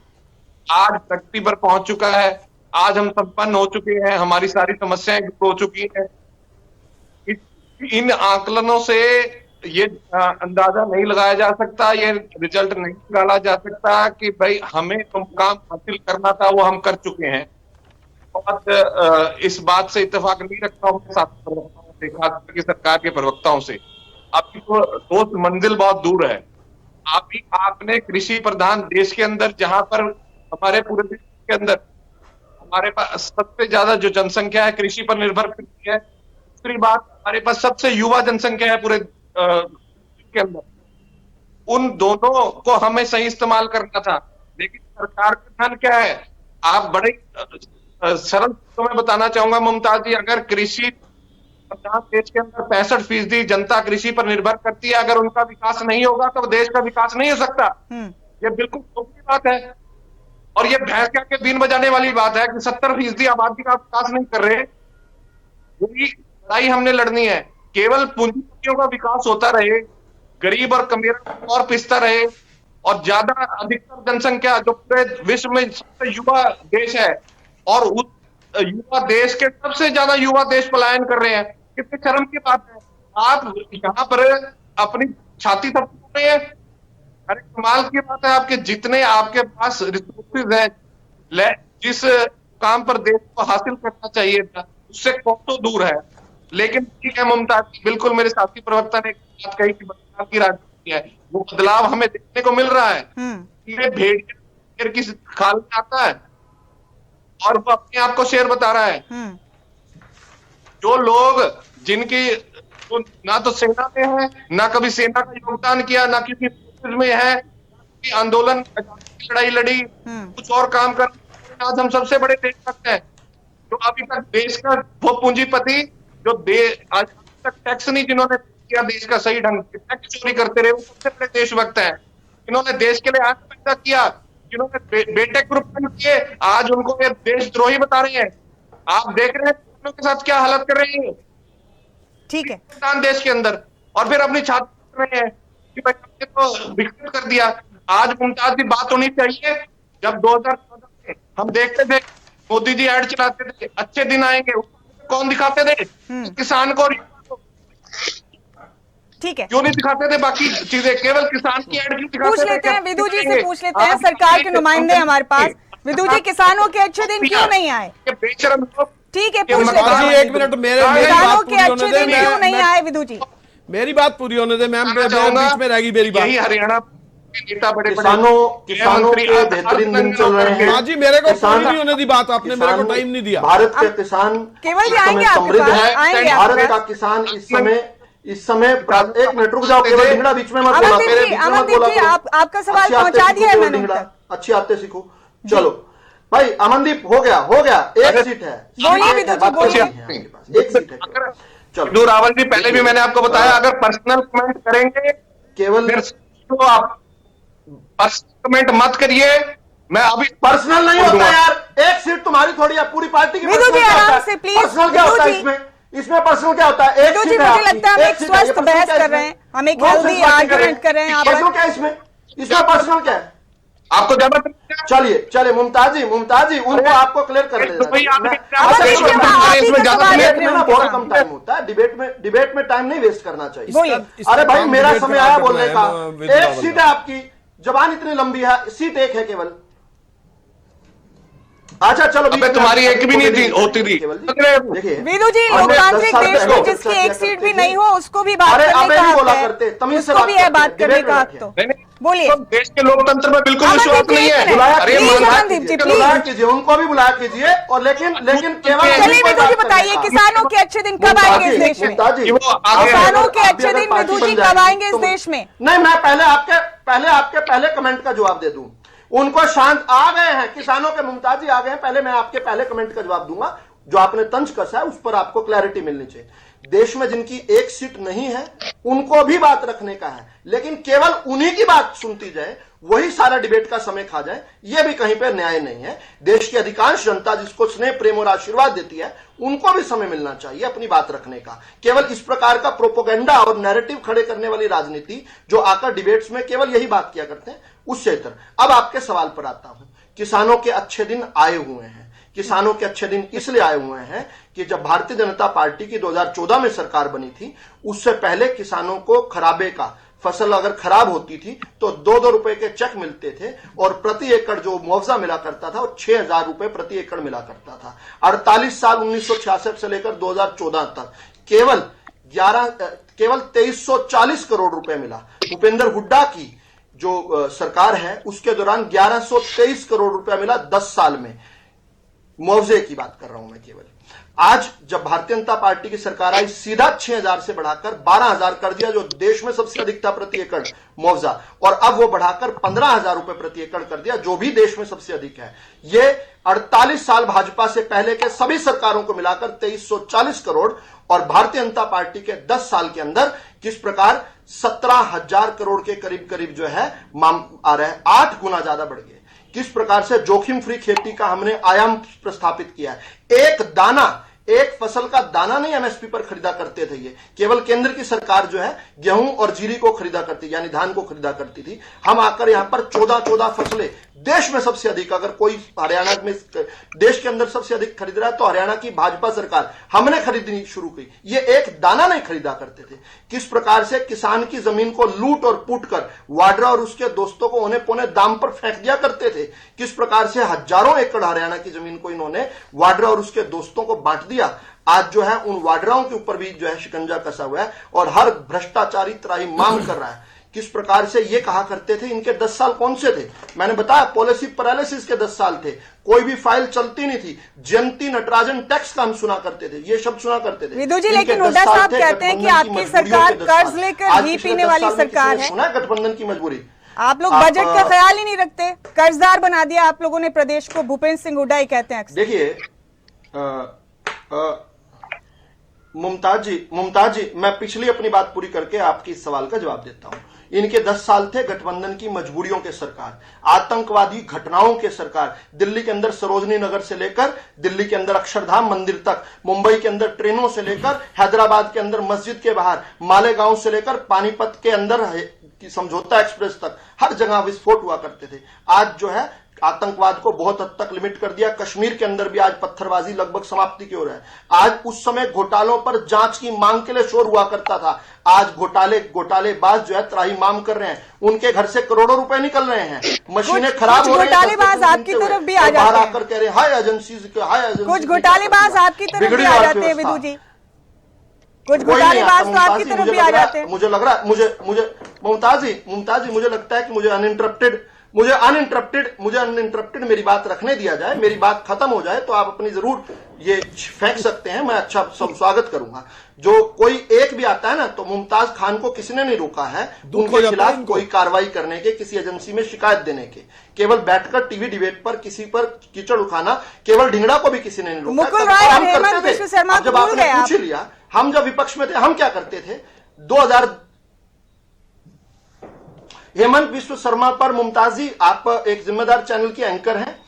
F: आज प्रगति पर पहुंच चुका है, आज हम संपन्न हो चुके हैं, हमारी सारी समस्याएं दूर हो चुकी हैं। इन आकलनों से ये अंदाजा नहीं लगाया जा सकता, ये रिजल्ट नहीं निकाला जा सकता कि भाई हमें जो काम हासिल करना था वो हम कर चुके हैं। और इस बात से इत्तेफाक नहीं रखता हूं साथी प्रवक्ताओं से, खासकर की सरकार के प्रवक्ताओं से। आपकी तो दोस्त मंजिल बहुत दूर है। आपने कृषि प्रधान देश के अंदर, जहां पर हमारे पूरे देश के अंदर हमारे पास सबसे ज्यादा जो जनसंख्या है कृषि पर निर्भर करती है, दूसरी बात हमारे पास सबसे युवा जनसंख्या है पूरे के अंदर, उन दोनों को हमें सही इस्तेमाल करना था। लेकिन सरकार का ध्यान क्या है? आप बड़े सरल शब्दों में बताना चाहूंगा मुमताज जी, अगर कृषि प्रधान देश के अंदर 65% जनता कृषि पर निर्भर करती है, अगर उनका विकास नहीं होगा तो देश का विकास नहीं हो सकता। ये बिल्कुल छोटी बात है और ये भैंस के बीन बजाने वाली बात है कि 70% आबादी का विकास नहीं कर रहे। वही लड़ाई हमने लड़नी है। केवल पूंजीपतियों का विकास होता रहे, गरीब और कमीर और पिसता रहे, और ज्यादा अधिकतर जनसंख्या जो पूरे विश्व में सबसे युवा देश है और उस युवा देश के सबसे ज्यादा युवा देश पलायन कर रहे हैं, कितने शर्म की बात है। आप यहाँ पर अपनी छाती थपथपा रहे हैं। अरे कमाल की बात है, आपके जितने आपके पास रिसोर्सेज हैं, जिस काम पर देश को हासिल करना चाहिए था उससे कोसों दूर है। लेकिन ठीक है मुमताज, बिल्कुल मेरे साथी प्रवक्ता ने एक बात कही कि बदलाव की राजनीति है, वो बदलाव हमें देखने को मिल रहा है। ये भेड़िया की खाल में आता है और वो अपने आप को शेर बता रहा है। जो लोग जिनकी ना तो सेना में है, ना कभी सेना का योगदान किया, ना किसी में है, आंदोलन लड़ाई लड़ी, कुछ और काम कर, आज हम सबसे बड़े देशभक्त हैं। जो अभी तक देश का वो पूंजीपति जो आज तक टैक्स नहीं जिन्होंने किया देश का सही ढंग से, टैक्स चोरी करते रहे, वो सबसे बड़े देशभक्त हैं। इन्होंने देश के लिए आज पैदा किया, जिन्होंने बेटेक ग्रुप किए, आज उनको ये देशद्रोही बता रहे हैं। आप देख रहे हैं किसानों के साथ क्या हालत कर रहे हैं
A: ठीक है।
F: किसान देश के अंदर, और फिर अपनी छात्र कर रहे हैं कि भाई हमने तो विकसित कर दिया। आज मुमताज की बात होनी चाहिए। जब 2014 में हम देखते थे मोदी जी ऐड चलाते थे, अच्छे दिन आएंगे, कौन दिखाते थे? किसान को।
A: ठीक है,
F: क्यों नहीं दिखाते थे बाकी चीजें, केवल किसान की ऐड क्यों दिखाते थे?
A: पूछ लेते हैं विदु जी से, पूछ लेते हैं, सरकार के नुमाइंदे हमारे पास। विदु जी, किसानों के अच्छे दिन क्यों नहीं आए?
F: बेशरम लोग।
A: ठीक है, पूछ लेते
B: जी,
A: हैं।
B: एक मिनट, मेरी
A: किसानों
B: बात
A: के
B: पूरी होने
A: अच्छे
B: दे।
A: दिन क्यों नहीं आए विदु जी?
B: मेरी बात पूरी होने दे मैम, बीच में रहेगी मेरी बात।
F: यही हरियाणा के नेता बड़े
D: किसानों के बेहतरीन दिन चल रहे हैं।
B: हाँ जी, मेरे को पूरी नहीं होने दी बात, आपने मेरे को टाइम नहीं दिया।
D: भारत के किसान
A: केवल जी
D: इस
A: आएंगे
D: समय
A: आपके
D: समृद्ध
A: पास,
D: है।
A: आएंगे आपके
D: भारत का
A: पास।
D: किसान इस समय एक मिनट रुक जाओ, केवल ढिंगड़ा बीच में मत बोला,
A: अमनदीप
D: मेरे
A: जी,
D: बीच में मत
A: अमनदीप
D: बोला
A: जी,
D: करो।
A: आपका सवाल
D: अच्छी आते
A: पहुंचा
D: सीखो
A: दिया है
D: केवल
A: मैंने
D: ढिंगड़ा,
A: उत्तर।
D: अच्छी आते सीखो। चलो भाई अमनदीप, हो गया एक सीट है।
A: बोलिए विदु जी, बोलिए।
D: एक सीट है। चलो
F: विदु रावल जी, पहले भी मैंने आपको बताया, अगर पर्सनल कमेंट करेंगे
D: केवल
F: फिर तो आप पर्सनल कमेंट मत करिए। मैं अभी
D: पर्सनल नहीं होता यार, एक सीट तुम्हारी थोड़ी है, पूरी पार्टी की।
A: विदु जी,
D: पर्सनल क्या
A: आराम
D: होता है?
A: से, प्लीज।
D: पर्सनल क्या होता है
A: विदु जी।
D: इसमें पर्सनल क्या होता है? एक
A: विदु जी,
D: सीट है
A: मुझे
D: आपकी,
A: लगता है हम एक
D: सीट है, ये
A: स्वस्थ
D: पर्सनल
A: बहस
D: क्या है
A: कर रहे हैं,
D: इसमें?
A: हम एक
D: नॉनसेंस
A: हेल्दी
D: बातें
A: आर्गुमेंट कर रहे हैं।
D: पर्सनल क्या है इसमें पर्सनल क्या है?
F: आपको जरूरत
D: चलिए मुमताज जी उनको आपको क्लियर कर देना।
F: इसमें ज्यादा
D: डिबेट में ना बहुत कम टाइम होता है, डिबेट में टाइम नहीं वेस्ट करना चाहिए।
A: बोलिए।
D: अरे भाई, मेरा समय आया बोलने का।
B: विद
D: एक
B: रावल
D: सीट है आपकी, जबान इतनी लंबी है, सीट एक है केवल। अच्छा चलो,
F: अबे तुम्हारी एक भी नहीं थी, होती थी।
D: देखिए
A: विदु जी,
D: हमने
A: लोकतांत्रिक
D: 10 साल
A: देश
D: पहले
A: में जिसकी
D: चर्चा
A: एक सीट भी
D: करते
A: नहीं
D: थे।
A: हो उसको भी बात
D: अरे
A: करने
D: अबे
A: का
D: नहीं
A: हक
D: बोला
A: है,
D: करते, तमीज से
A: उसको
D: बात
A: भी है
D: करते
A: बात
D: हैं,
A: करने
D: डिबेट
A: का
D: में
A: हक।
D: रखिए।
A: तो बोलिए।
F: तो देश के लोकतंत्र में बिल्कुल
A: अमनदीप
F: विश्वास
A: जी,
F: नहीं है।
A: एक मिनट।
D: बुलाया
F: अरे
A: प्लीज,
F: मान-
A: अमनदीप जी, प्लीज।
D: बुलाया कीजिए, उनको भी बुलाया कीजिए, और लेकिन केवल
A: चलिए विदु जी, बताइए किसानों के अच्छे दिन कब आएंगे इस देश में?
D: मुमताज जी,
F: कि वो आगे-
A: किसानों के
D: आप भी
A: अच्छे
D: अगर
A: दिन
D: पार्टी
A: विदु जी
D: बन
A: कब
D: जाएगी
A: आएंगे इस
D: तो-
A: देश में?
D: नहीं, मैं पहले कमेंट का जवाब दे दूं। उनको शांत आ गए हैं, किसानों के मुमताज जी आ गए हैं। पहले मैं आपके पहले कमेंट का जवाब दूंगा, जो आपने तंज कसा है उस पर आपको क्लैरिटी मिलनी चाहिए। देश में जिनकी एक सीट नहीं है उनको भी बात रखने का है, लेकिन केवल उन्हीं की बात सुनती जाए, वही सारा डिबेट का समय खा जाए, यह भी कहीं पर न्याय नहीं है। देश की अधिकांश जनता जिसको स्नेह, प्रेम और आशीर्वाद देती है, उनको भी समय मिलना चाहिए अपनी बात रखने का। केवल इस प्रकार का प्रोपोगेंडा और नैरेटिव खड़े करने वाली राजनीति जो आकर डिबेट्स में केवल यही बात किया करते हैं, उससे इतर। अब आपके सवाल पर आता हूं। किसानों के अच्छे दिन आए हुए हैं। किसानों के अच्छे दिन इसलिए आए हुए हैं कि जब भारतीय जनता पार्टी की 2014 में सरकार बनी थी, उससे पहले किसानों को खराबे का, फसल अगर खराब होती थी तो 2-2 रुपए के चेक मिलते थे, और प्रति एकड़ जो मुआवजा मिला करता था वो 6,000 रुपए प्रति एकड़ मिला करता था। 48 साल 1966 से लेकर 2014 तक केवल 2340 करोड़ रुपए मिला। भूपेंद्र हुड्डा की जो सरकार है उसके दौरान 1123 करोड़ रुपया मिला 10 साल में। मुआवजे की बात कर रहा हूं मैं केवल। आज जब भारतीय जनता पार्टी की सरकार आई, सीधा 6,000 से बढ़ाकर 12,000 कर दिया, जो देश में सबसे अधिक था प्रति एकड़ मुआवजा, और अब वो बढ़ाकर 15,000 रुपए प्रति एकड़ कर दिया, जो भी देश में सबसे अधिक है। ये 48 साल भाजपा से पहले के सभी सरकारों को मिलाकर 2340 करोड़, और भारतीय जनता पार्टी के 10 साल के अंदर किस प्रकार 17,000 करोड़ के करीब करीब जो है आ रहा है, 8 गुना ज्यादा बढ़ गए। किस प्रकार से जोखिम फ्री खेती का हमने आयाम प्रस्थापित किया है। एक फसल का दाना नहीं एमएसपी पर खरीदा करते थे, ये केवल केंद्र की सरकार जो है गेहूं और जीरी को खरीदा करती, यानी धान को खरीदा करती थी। हम आकर यहां पर 14 फसलें, देश में सबसे अधिक, अगर कोई हरियाणा में देश के अंदर सबसे अधिक खरीद रहा है तो हरियाणा की भाजपा सरकार, हमने खरीदनी शुरू की। ये एक दाना नहीं खरीदा करते थे। किस प्रकार से किसान की जमीन को लूट और पुट कर वाड्रा और उसके दोस्तों को औने पौने दाम पर फेंक दिया करते थे। किस प्रकार से हजारों एकड़ हरियाणा की जमीन को इन्होंने वाड्रा और उसके दोस्तों को बांट दिया। आज जो है उन वाड्राओं के ऊपर भी जो है शिकंजा कसा हुआ है, और हर भ्रष्टाचारी त्राही मांग कर रहा है। किस प्रकार से ये कहा करते थे, इनके 10 साल कौन से थे? मैंने बताया, पॉलिसी पैरालिसिस के 10 साल थे, कोई भी फाइल चलती नहीं थी। जयंती नटराजन टैक्स का हम सुना करते थे, ये शब्द सुना करते थे।
A: विदु जी, लेकिन हुड्डा साहब कहते हैं कि आपकी सरकार कर्ज लेकर घी पीने वाली सरकार है।
D: सुना गठबंधन की मजबूरी।
A: आप लोग बजट का ख्याल ही नहीं रखते, कर्जदार बना दिया आप लोगों ने प्रदेश को, भूपेंद्र सिंह हुड्डा ही कहते हैं अक्सर।
D: देखिए मुमताज जी मैं पिछली अपनी बात पूरी करके आपकी इस सवाल का जवाब देता हूं। इनके 10 साल थे गठबंधन की मजबूरियों के सरकार, आतंकवादी घटनाओं के सरकार, दिल्ली के अंदर सरोजनी नगर से लेकर दिल्ली के अंदर अक्षरधाम मंदिर तक, मुंबई के अंदर ट्रेनों से लेकर हैदराबाद के अंदर मस्जिद के बाहर, मालेगांव से लेकर पानीपत के अंदर समझौता एक्सप्रेस तक हर जगह विस्फोट हुआ करते थे। आज जो है आतंकवाद को बहुत हद तक लिमिट कर दिया। कश्मीर के अंदर भी आज पत्थरबाजी लगभग समाप्ति की ओर है। आज उस समय घोटालों पर जांच की मांग के लिए शोर हुआ करता था, आज घोटालेबाज जो है त्राही मांग कर रहे हैं, उनके घर से करोड़ों रुपए निकल रहे हैं, मशीनें खराब हो रही हैं।
A: घोटालेबाज आपकी तरफ भी आ जाते हैं,
D: बाहर आकर कह रहे हैं हाय एजेंसी,
A: कुछ घोटालेबाज आपकी तरफ भी आ जाते हैं विदु जी, कुछ घोटालेबाज तो आपकी तरफ भी आ जाते हैं।
D: मुझे लग रहा है मुझे मुमताज जी मुझे लगता है कि मुझे अनइंटरप्टेड मेरी बात रखने दिया जाए, मेरी बात खत्म हो जाए तो आप अपनी जरूर ये फेंक सकते हैं, मैं अच्छा स्वागत करूंगा। जो कोई एक भी आता है ना तो मुमताज खान को किसी ने नहीं रोका है उनके खिलाफ कोई कार्रवाई करने के, किसी एजेंसी में शिकायत देने के। केवल बैठकर टीवी डिबेट पर किसी पर कीचड़ उठाना, केवल ढिंगड़ा को भी किसी ने नहीं रोका।
A: मुकुल राय और हेमंत विश्व शर्मा
D: जब आपने पूछ ही लिया, हम जब विपक्ष में थे हम क्या करते थे? हेमंत विश्व शर्मा पर, मुमताज जी आप एक जिम्मेदार चैनल की एंकर हैं,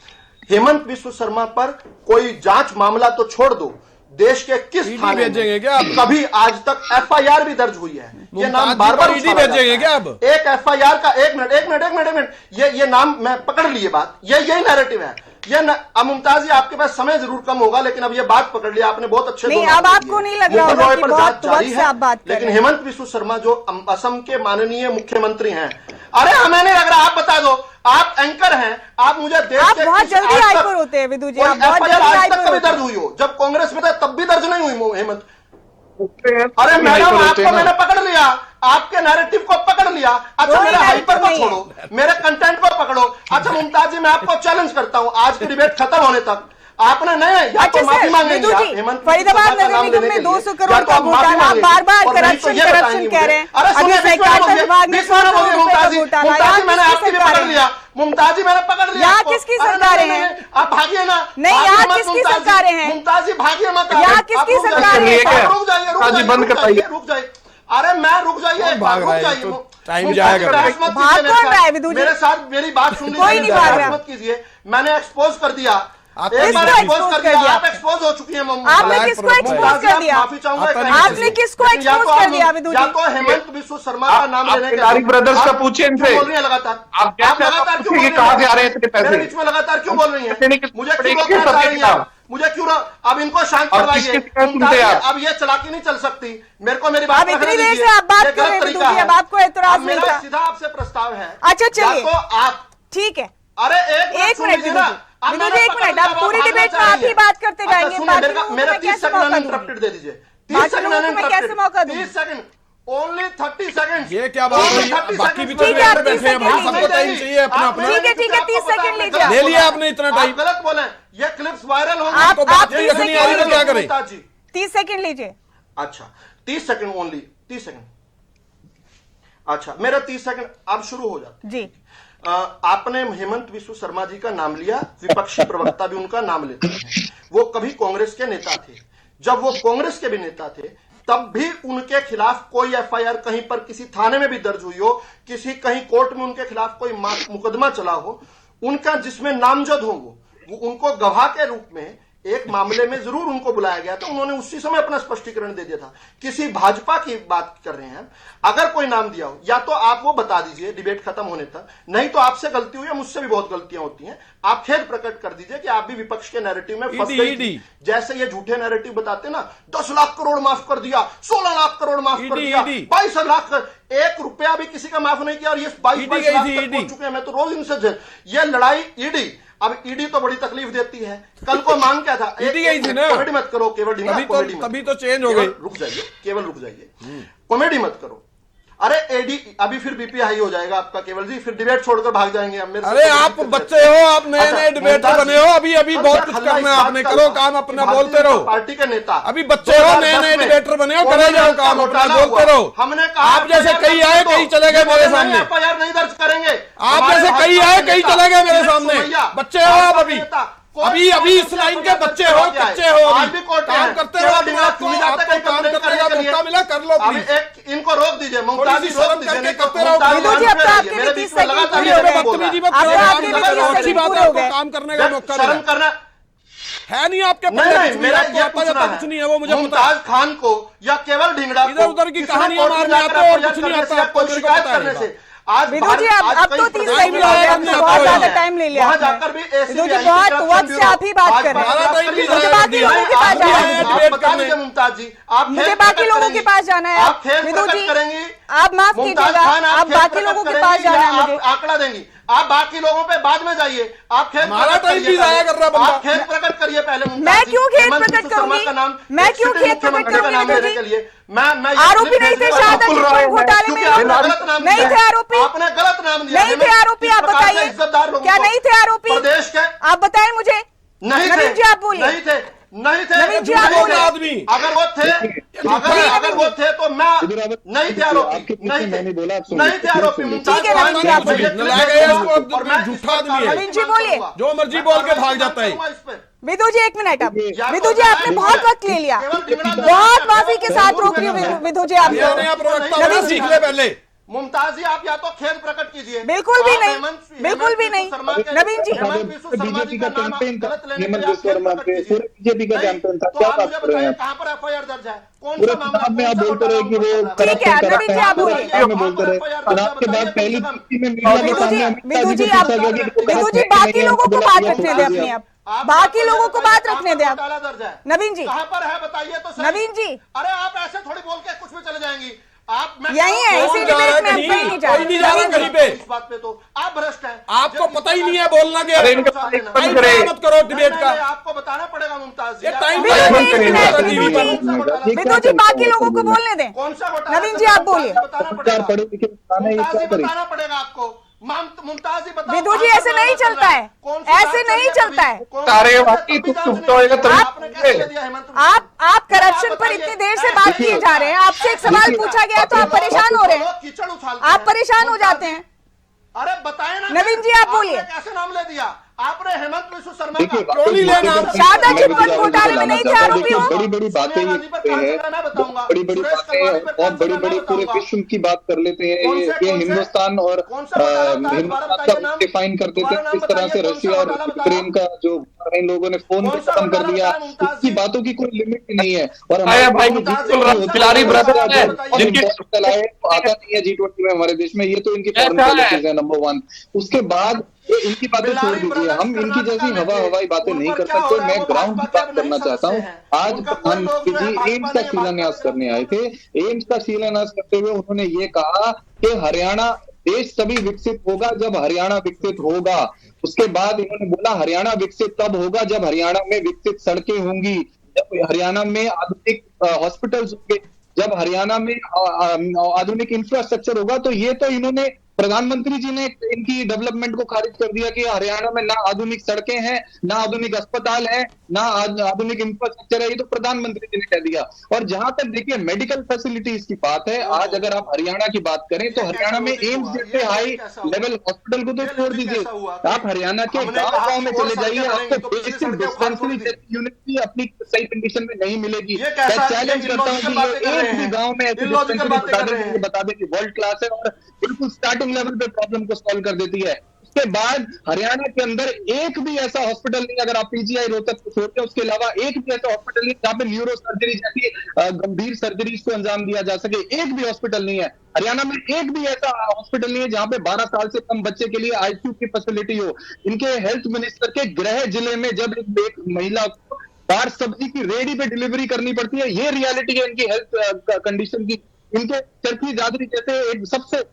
D: हेमंत विश्व शर्मा पर कोई जांच मामला तो छोड़ दो, देश के किस थाने में कभी आज तक एफआईआर भी दर्ज हुई है? ये नाम बार-बार
B: भेजेंगे क्या अब?
D: एक एफआईआर का एक मिनट ये नाम मैं पकड़ लिए बात, यही नैरेटिव है। अब मुमताज जी आपके पास समय जरूर कम होगा, लेकिन अब ये बात पकड़ लिया आपने, बहुत अच्छे
A: नहीं, अब आपको नहीं लग रहा होगा कि बहुत वक्त से आप बात कर रहे हैं।
D: लेकिन हेमंत विश्व शर्मा जो असम के माननीय मुख्यमंत्री हैं, अरे हमें नहीं लग रहा, आप बता दो, आप एंकर हैं, आप मुझे देश
A: आप बहुत जल्दी हाइपर होते हैं विदु जी, आप बहुत जल्दी हाइपर
D: कभी दर्ज हुई हो? जब कांग्रेस में था तब भी दर्ज नहीं हुई हेमंत। अरे मैडम आपको मैंने पकड़ लिया, आपके नैरेटिव को पकड़ लिया। अच्छा मेरे हाइपर को छोड़ो, मेरे कंटेंट को पकड़ो। अच्छा मुमताज जी मैं आपको चैलेंज करता हूं, आज की डिबेट खत्म होने तक आपने नहीं
A: अच्छा
D: माफी मांगेंगे आप हेमंत
A: फरीदाबाद नगर निगम में 200 करोड़ का घोटाला, आप बार-बार करप्शन कह रहे हैं। अभी सहकारिता विभाग में 100 करोड़ रुपए का घोटाला,
D: मैंने आपकी भी पकड़ लिया। मुमताज जी मैंने पकड़ लिया।
A: यहाँ किसकी सरकारें हैं?
D: आप भागिए ना।
A: नहीं, यहाँ किसकी सरकारें हैं?
D: मुमताज जी भागिए मत।
A: यहाँ किसकी सरकारें हैं?
D: रुक जाइए,
F: बंद करवाइए,
D: रुक जाइए। अरे मैं रुक जाइए, रुक जाइए,
B: टाइम जाएगा।
A: भाग कौन रहा है विदु जी?
D: मेरे साथ मेरी बात सुन
A: कोई नहीं भाग रहा।
D: मत कीजिए, मैंने एक्सपोज कर दिया,
A: एक बार एक्सपोज कर दिया।
D: आप एक्सपोज हो चुकी है।
A: आपने किसको एक्सपोज कर दिया?
D: माफी चाहूंगा।
A: आपने किसको एक्सपोज कर दिया विदु जी?
D: या तो हेमंत विश्व शर्मा का नाम लेने के
F: तारिक ब्रदर्स का पूछिए इनसे,
D: बोल रही है लगातार,
F: आप लगातार क्यों बोल रही हैं? कहां से आ रहे हैं इतने पैसे?
D: मेरे बीच में लगातार क्यों बोल रही हैं? मुझे क्यों रोकना चाह रही हैं? मुझे क्यों? अब इनको शांत करवाइए। अब ये चलाकी नहीं चल सकती, मेरे को मेरी बात
A: इतनी देर से आप बात कर रहे हैं विदु जी, अब आपको एतराज नहीं था।
D: सीधा आपसे प्रस्ताव है।
A: अच्छा चलिए,
D: तो आप
A: ठीक है,
D: अरे एक मिनट
A: विदु जी, एक मिनट, आप पूरी डिबेट में आप ही बात करते जाएंगे।
D: मेरा 30 सेकंड इंटरप्टेड दे दीजिए। 30 सेकंड
A: कैसे मौका दूं?
D: 30 सेकंड, ओनली 30 सेकंड।
B: ये क्या बात है? बाकी भी तो
A: ठीक है, आप 30
B: बैठे हैं भाई,
A: सेकंड
B: सबको टाइम चाहिए अपना अपना।
A: ठीक है, 30 सेकंड लीजिए।
B: ले लिया आपने इतना टाइम।
D: गलत बोले, ये क्लिप्स वायरल होंगे।
A: आप
B: 30 सेकंड नहीं आ रही तो क्या करें?
A: 30 सेकंड लीजिए।
D: अच्छा 30 सेकंड, ओनली 30 सेकंड। अच्छा मेरा 30 सेकंड अब शुरू हो जाता
A: जी।
D: आपने हेमंत विश्व शर्मा जी का नाम लिया, विपक्षी प्रवक्ता भी उनका नाम लेते हैं। वो कभी कांग्रेस के नेता थे, जब वो कांग्रेस के भी नेता थे तब भी उनके खिलाफ कोई एफआईआर कहीं पर किसी थाने में भी दर्ज हुई हो, किसी कहीं कोर्ट में उनके खिलाफ कोई मुकदमा चला हो, उनका जिसमें नामजद हो वो उनको गवाह के रूप में एक मामले में जरूर उनको बुलाया गया था। उन्होंने उसी समय अपना स्पष्टीकरण दे दिया था। किसी भाजपा की बात कर रहे हैं, अगर कोई नाम दिया हो या तो आप वो बता दीजिए डिबेट खत्म होने तक, नहीं तो आपसे गलती हुई है, मुझसे भी बहुत गलतियां होती हैं, आप खेद प्रकट कर दीजिए कि आप भी विपक्ष के नैरेटिव में फंस गई थी। जैसे ये झूठे नैरेटिव बताते ना, 10 लाख करोड़ माफ कर दिया, 16 लाख करोड़ माफ कर दिया, 22 लाख, 1 रुपया भी किसी का माफ नहीं किया, और ये 22 लाख तक पहुंच चुके हैं। मैं तो रोज इनसे ये लड़ाई ईडी, अब ईडी तो बड़ी तकलीफ देती है। कल को मांग क्या था? कॉमेडी मत करो, केवल
B: तभी तो चेंज हो गई।
D: रुक जाइए, केवल रुक जाइए, कॉमेडी मत करो। अरे एडी अभी फिर बीपी हाई हो जाएगा आपका केवल जी, फिर डिबेट छोड़कर भाग जाएंगे हम।
B: अरे आप बच्चे हो, आप नए नए डिबेटर बने हो, अभी बहुत कुछ करना है आपने, करो काम अपना, बोलते रहो।
D: पार्टी के नेता
B: अभी बच्चे हो, नए नए डिबेटर बने हो, करे जाओ काम अपना, बोलते रहो।
D: हमने कहा
B: आप जैसे कई आए कई चले गए मेरे सामने।
D: एफआईआर नहीं दर्ज करेंगे,
B: आप जैसे कई आए, कई चले गए मेरे सामने। बच्चे हो आप अभी इस लाइन के बच्चे हो, कच्चे हो, काम करते हो, आपको काम करने का मौका मिला, कर लो प्लीज।
D: इनको रोक दीजिए, मुमताजी रोक दीजिए,
B: करते रहो।
A: विदु जी, अब तो आपके लिए 30 सेकंड पूरे हो गए।
B: बदतमीजी मत
A: अब
B: करो,
A: तो
B: काम
A: आपके लिए
B: कर रहे हो,
A: 30
B: अच्छी
A: सेकंड
B: बात
A: पूरे
B: है,
A: हो
B: आपको
A: गए।
B: काम करने का मौका
D: शर्म
B: मिला
D: करना
B: है नहीं आपके
D: नहीं,
B: पल्ले,
D: नहीं,
B: कुछ
D: मेरा
B: आपको
D: ये
B: आता
D: पूछना
B: जाता कुछ नहीं है, वो मुझे पता है।
D: मुमताज खान को या केवल ढिंगड़ा को
B: इधर उधर की
D: किसने
B: कहानियां
D: कोर्ट में
B: मारने
D: लाकर
B: आते हो और
D: FIR
B: कुछ नहीं
D: करने
B: आता
D: से या
B: आपको,
D: कोई
B: मेरे को
D: शिकायत
B: पता है
D: करने
B: ये
D: से आज
A: विदु जी, अब तो 30 सेकंड हो गए, आपने बहुत ज्यादा टाइम ले लिया।
D: वहां जाकर भी
A: विदु जी, बहुत वक्त से आप ही बात कर रहे हैं। मुझे बाकी लोगों के पास जाना है।
D: आप बता दीजिए मुमताज जी, आप
A: मुझे बाकी लोगों के पास जाना है।
D: आप खेल
A: विदु
D: प्रकट
A: जी,
D: करेंगी,
A: आप माफ कीजिएगा, आप बाकी लोगों के पास जाना है मुझे।
D: आंकड़ा देंगी, आप बाकी लोगों पे बाद में जाइए, आप खेल
B: हमारा
D: प्रकट
B: टाइम
D: करिए
B: भी जाया
D: पहले।
B: कर रहा बंदा।
D: आप खेल प्रकट करिए पहले मुमताज
A: मैं
D: जी।
A: क्यों खेल
D: हेमंत
A: प्रकट
D: बिस्वा शर्मा
A: करूंगी?
D: का नाम
A: मैं क्यों
D: सिटिंग
A: खेल प्रकट
D: मुख्यमंत्री का नाम
A: करूंगी
D: लेने
A: विदु
D: के
A: जी?
D: लिए मैं
A: आरोपी नहीं थे शारदा चिटफंड घोटाले में
D: क्योंकि
A: लोग?
D: आपने गलत नाम
A: नहीं
D: दिया
A: थे
D: है।
A: आरोपी?
D: आपने गलत नाम दिया
A: नहीं
D: है।
A: थे आरोपी,
D: इस
A: आप
D: प्रकार से
A: बताइए,
D: इज्जतदार लोगों
A: क्या
D: को
A: नहीं थे आरोपी?
D: प्रदेश के
A: आप बताएं मुझे।
D: नहीं
A: नवीन
D: थे,
A: जी, आप बोलिए।
D: नहीं थे, नहीं थे,
A: नवीन जी,
D: नहीं
A: आप
D: थे।
A: बोलिए।
B: आदमी।
D: अगर वो थे, अगर वो थे तो मैं नहीं थे आरोपी, नहीं थे, नहीं थे आरोपी।
A: ठीक है, नवीन जी, आप बोलिए।
D: और मैं
B: झूठा आदमी है।
A: नवीन जी, बोलिए।
B: जो मर्जी बोल के भाग जाता है।
A: विदु जी, 1 मिनट। अब विदु जी, आपने बहुत वक्त ले लिया, बहुत माफी के साथ रोक रही हूँ विदु जी आपको।
B: नया प्रवक्ता बना, सीख ले पहले।
D: मुमताज जी, आप या तो खेद प्रकट कीजिए।
A: बिल्कुल भी
D: आप
A: नहीं,
D: हेमंत
A: बिल्कुल भी नहीं।
D: शर्मा के-
A: नवीन जी,
D: हेमंत बिस्वा शर्मा जी का नाम
C: कैंपेन था,
D: गलत लेने के
C: हेमंत
D: लिए आप
C: बिस्वा
D: खेद
C: शर्मा
D: प्रकट
C: पे
D: कीजिए।
C: पूरे बीजेपी का
D: नहीं,
C: कैंपेन था,
D: तो
C: क्या
D: आप
C: बात
D: मुझे
C: कर रहे
D: बताइए
C: हैं?
D: कहां पर FIR दर्ज है, कौन
C: पूरे
D: सा मामला,
C: किताब में
D: कौन
C: आप
D: सा
C: बोलते रहे कि वो
A: ठीक है, नवीन जी, आप बोलिए।
C: बोलते रहे आपके बाद पहली चुटकी में मीडिया के सामने अमित शाह
A: विदु
C: जी
A: जी,
C: को
A: आप
C: पूछा गया कि
A: विदु जी, बाकी लोगों को बात रखने दें अपनी। अब बाकी लोगों को बात रखने दें आप। नवीन जी,
D: कहां पर है बताइए तो सही।
A: नवीन जी,
D: अरे आप ऐसे थोड़ी बोल के कुछ भी चले जाएंगी। आप
A: यही है, इसी डिबेट में हम कहीं नहीं जा
B: कोई नहीं जा रहा
A: रहे।
B: कहीं पे।
D: इस बात पे तो आप भ्रष्ट हैं।
B: आपको पता ही नहीं है बोलना क्या।
F: अरे इनका
B: टाइम
F: बंद करे।
B: मत करो डिबेट का।
D: आपको बताना पड़ेगा मुमताज जी।
B: ये टाइम
A: विदु जी,
B: बंद
A: एक
B: करिए
A: मिनट,
B: टीवी
A: विदु
B: पर।
A: जी, विदु जी, बाकी लोगों को बोलने दें।
D: कौन सा घोटाला?
A: नवीन जी, आप बोलिए।
D: बताना पड़ेगा,
C: पढ़े लिखे इंसान है, ये
D: मुमताज
C: क्या
D: जी
C: करें?
D: बताना पड़ेगा आपको। मुमताज जी बताओ,
A: विदु जी,
D: कहां
A: ऐसे
D: पर
A: नहीं
D: मामला चल
A: चलता
D: रहा
A: है,
D: कौन सी
A: ऐसे
D: बात
A: नहीं
D: चल रही
A: चलता है।
D: कौन सी
F: अरे
D: बात
F: बाकी
D: है?
F: तुम
D: अभी
F: चुप होएगा तभी
D: आपने कैसे ले दिया हेमंत?
A: आप करप्शन पर इतनी देर से बात किए जा रहे हैं, आपसे एक सवाल पूछा गया तो आप परेशान हो रहे हैं,
D: कीचड़ उछालते
A: आप
D: हैं।
A: परेशान हो जाते हैं।
D: अरे बताए ना।
A: नवीन जी, आप बोलिए।
D: आपने कैसे नाम ले दिया आपने हेमंत बिस्वा शर्मा
C: देखिए,
D: का?
B: क्यों नहीं लेना?
A: शारदा चिटफंड घोटाले में नहीं थे आरोपी हो?
C: बड़ी बड़ी बातें
D: सोनिया
C: ये
D: गांधी पर
C: करते हैं,
D: कांसला मैं बताऊंगा।
C: बड़ी बड़ी
D: सुरेश
C: बातें
D: कलवाड़ी पर
C: बहुत बड़ी
D: कांसला
C: बड़ी
D: मैं
C: पूरे
D: बताऊंगा।
C: विश्व की बात कर लेते हैं।
D: कौन से-
C: ये
D: कौन से-
C: हिंदुस्तान और
D: कौन सा घोटाला बताया? दोबारा
C: हिंदुस्तान
D: बताइए
C: का
D: नाम।
C: डिफाइन करते थे,
D: दोबारा नाम
C: किस तरह से
D: बताइए, कौन सा
C: रशिया और
D: घोटाला
C: यूक्रेन का जो इन लोगों ने फोन
D: कौन सा
C: खत्म कर
D: घोटाला
C: दिया,
D: बताया मुमताज
C: इसकी
D: जी?
C: बातों की कोई लिमिट ही नहीं है। और
F: आया भाई,
D: मुमताज
F: बिल्कुल
D: जी,
F: खिलाड़ी ब्रदर है, जिनकी
C: चलाए आता नहीं है G20 में हमारे देश में। ये तो इनकी फॉरेन
F: ऐसा है।
C: पॉलिसीज है नंबर 1। उसके बाद ये इनकी बातें छोड़ दीजिए, हम इनकी जैसी हवाई बातें नहीं कर सकते। मैं ग्राउंड की बात करना चाहता हूँ। आज प्रधानमंत्री जी एम्स का शिलान्यास करने आए थे। एम्स का शिलान्यास करते हुए उन्होंने ये कहा कि हरियाणा देश तभी विकसित होगा जब हरियाणा विकसित होगा। उसके बाद इन्होंने बोला हरियाणा विकसित तब होगा जब हरियाणा में विकसित सड़कें होंगी, जब हरियाणा में आधुनिक हॉस्पिटल्स होंगे, जब हरियाणा में आधुनिक इंफ्रास्ट्रक्चर होगा। तो ये तो इन्होंने प्रधानमंत्री जी ने इनकी डेवलपमेंट को खारिज कर दिया कि हरियाणा में ना आधुनिक सड़कें हैं, ना आधुनिक अस्पताल है, ना आधुनिक इंफ्रास्ट्रक्चर है। ये तो प्रधानमंत्री जी ने कह दिया। और जहां तक देखिए मेडिकल फैसिलिटीज की बात है, आज अगर आप हरियाणा की बात करें तो हरियाणा में एम्स जैसे हाई लेवल हॉस्पिटल को तो छोड़ दीजिए, आप हरियाणा के गांव में चले जाइए, आपको बेसिक डिस्पेंसरी जैसी यूनिट भी अपनी सही कंडीशन में नहीं मिलेगी। मैं चैलेंज करता हूँ कि ये एक भी गांव में ऐसी डिस्पेंसरी बता दें कि वर्ल्ड क्लास है और बिल्कुल स्टार्टिंग लेवल पे प्रॉब्लम को सॉल्व कर देती है। उसके बाद हरियाणा के अंदर एक भी ऐसा हॉस्पिटल नहीं, अगर आप पीजीआई रोहतक को छोड़ते हैं उसके अलावा एक भी ऐसा हॉस्पिटल नहीं जहां पे न्यूरो सर्जरी जैसी गंभीर सर्जरीज को अंजाम दिया जा सके। एक भी हॉस्पिटल नहीं है हरियाणा में, एक भी ऐसा हॉस्पिटल नहीं है जहां पे 12 साल से कम बच्चे के लिए आईसीयू की फैसिलिटी हो। इनके हेल्थ मिनिस्टर के गृह जिले में जब एक महिला को बाहर सब्जी की रेडी पे डिलीवरी करनी पड़ती है, ये रियलिटी है इनकी हेल्थ कंडीशन की। इनके चरखी दादरी जैसे एक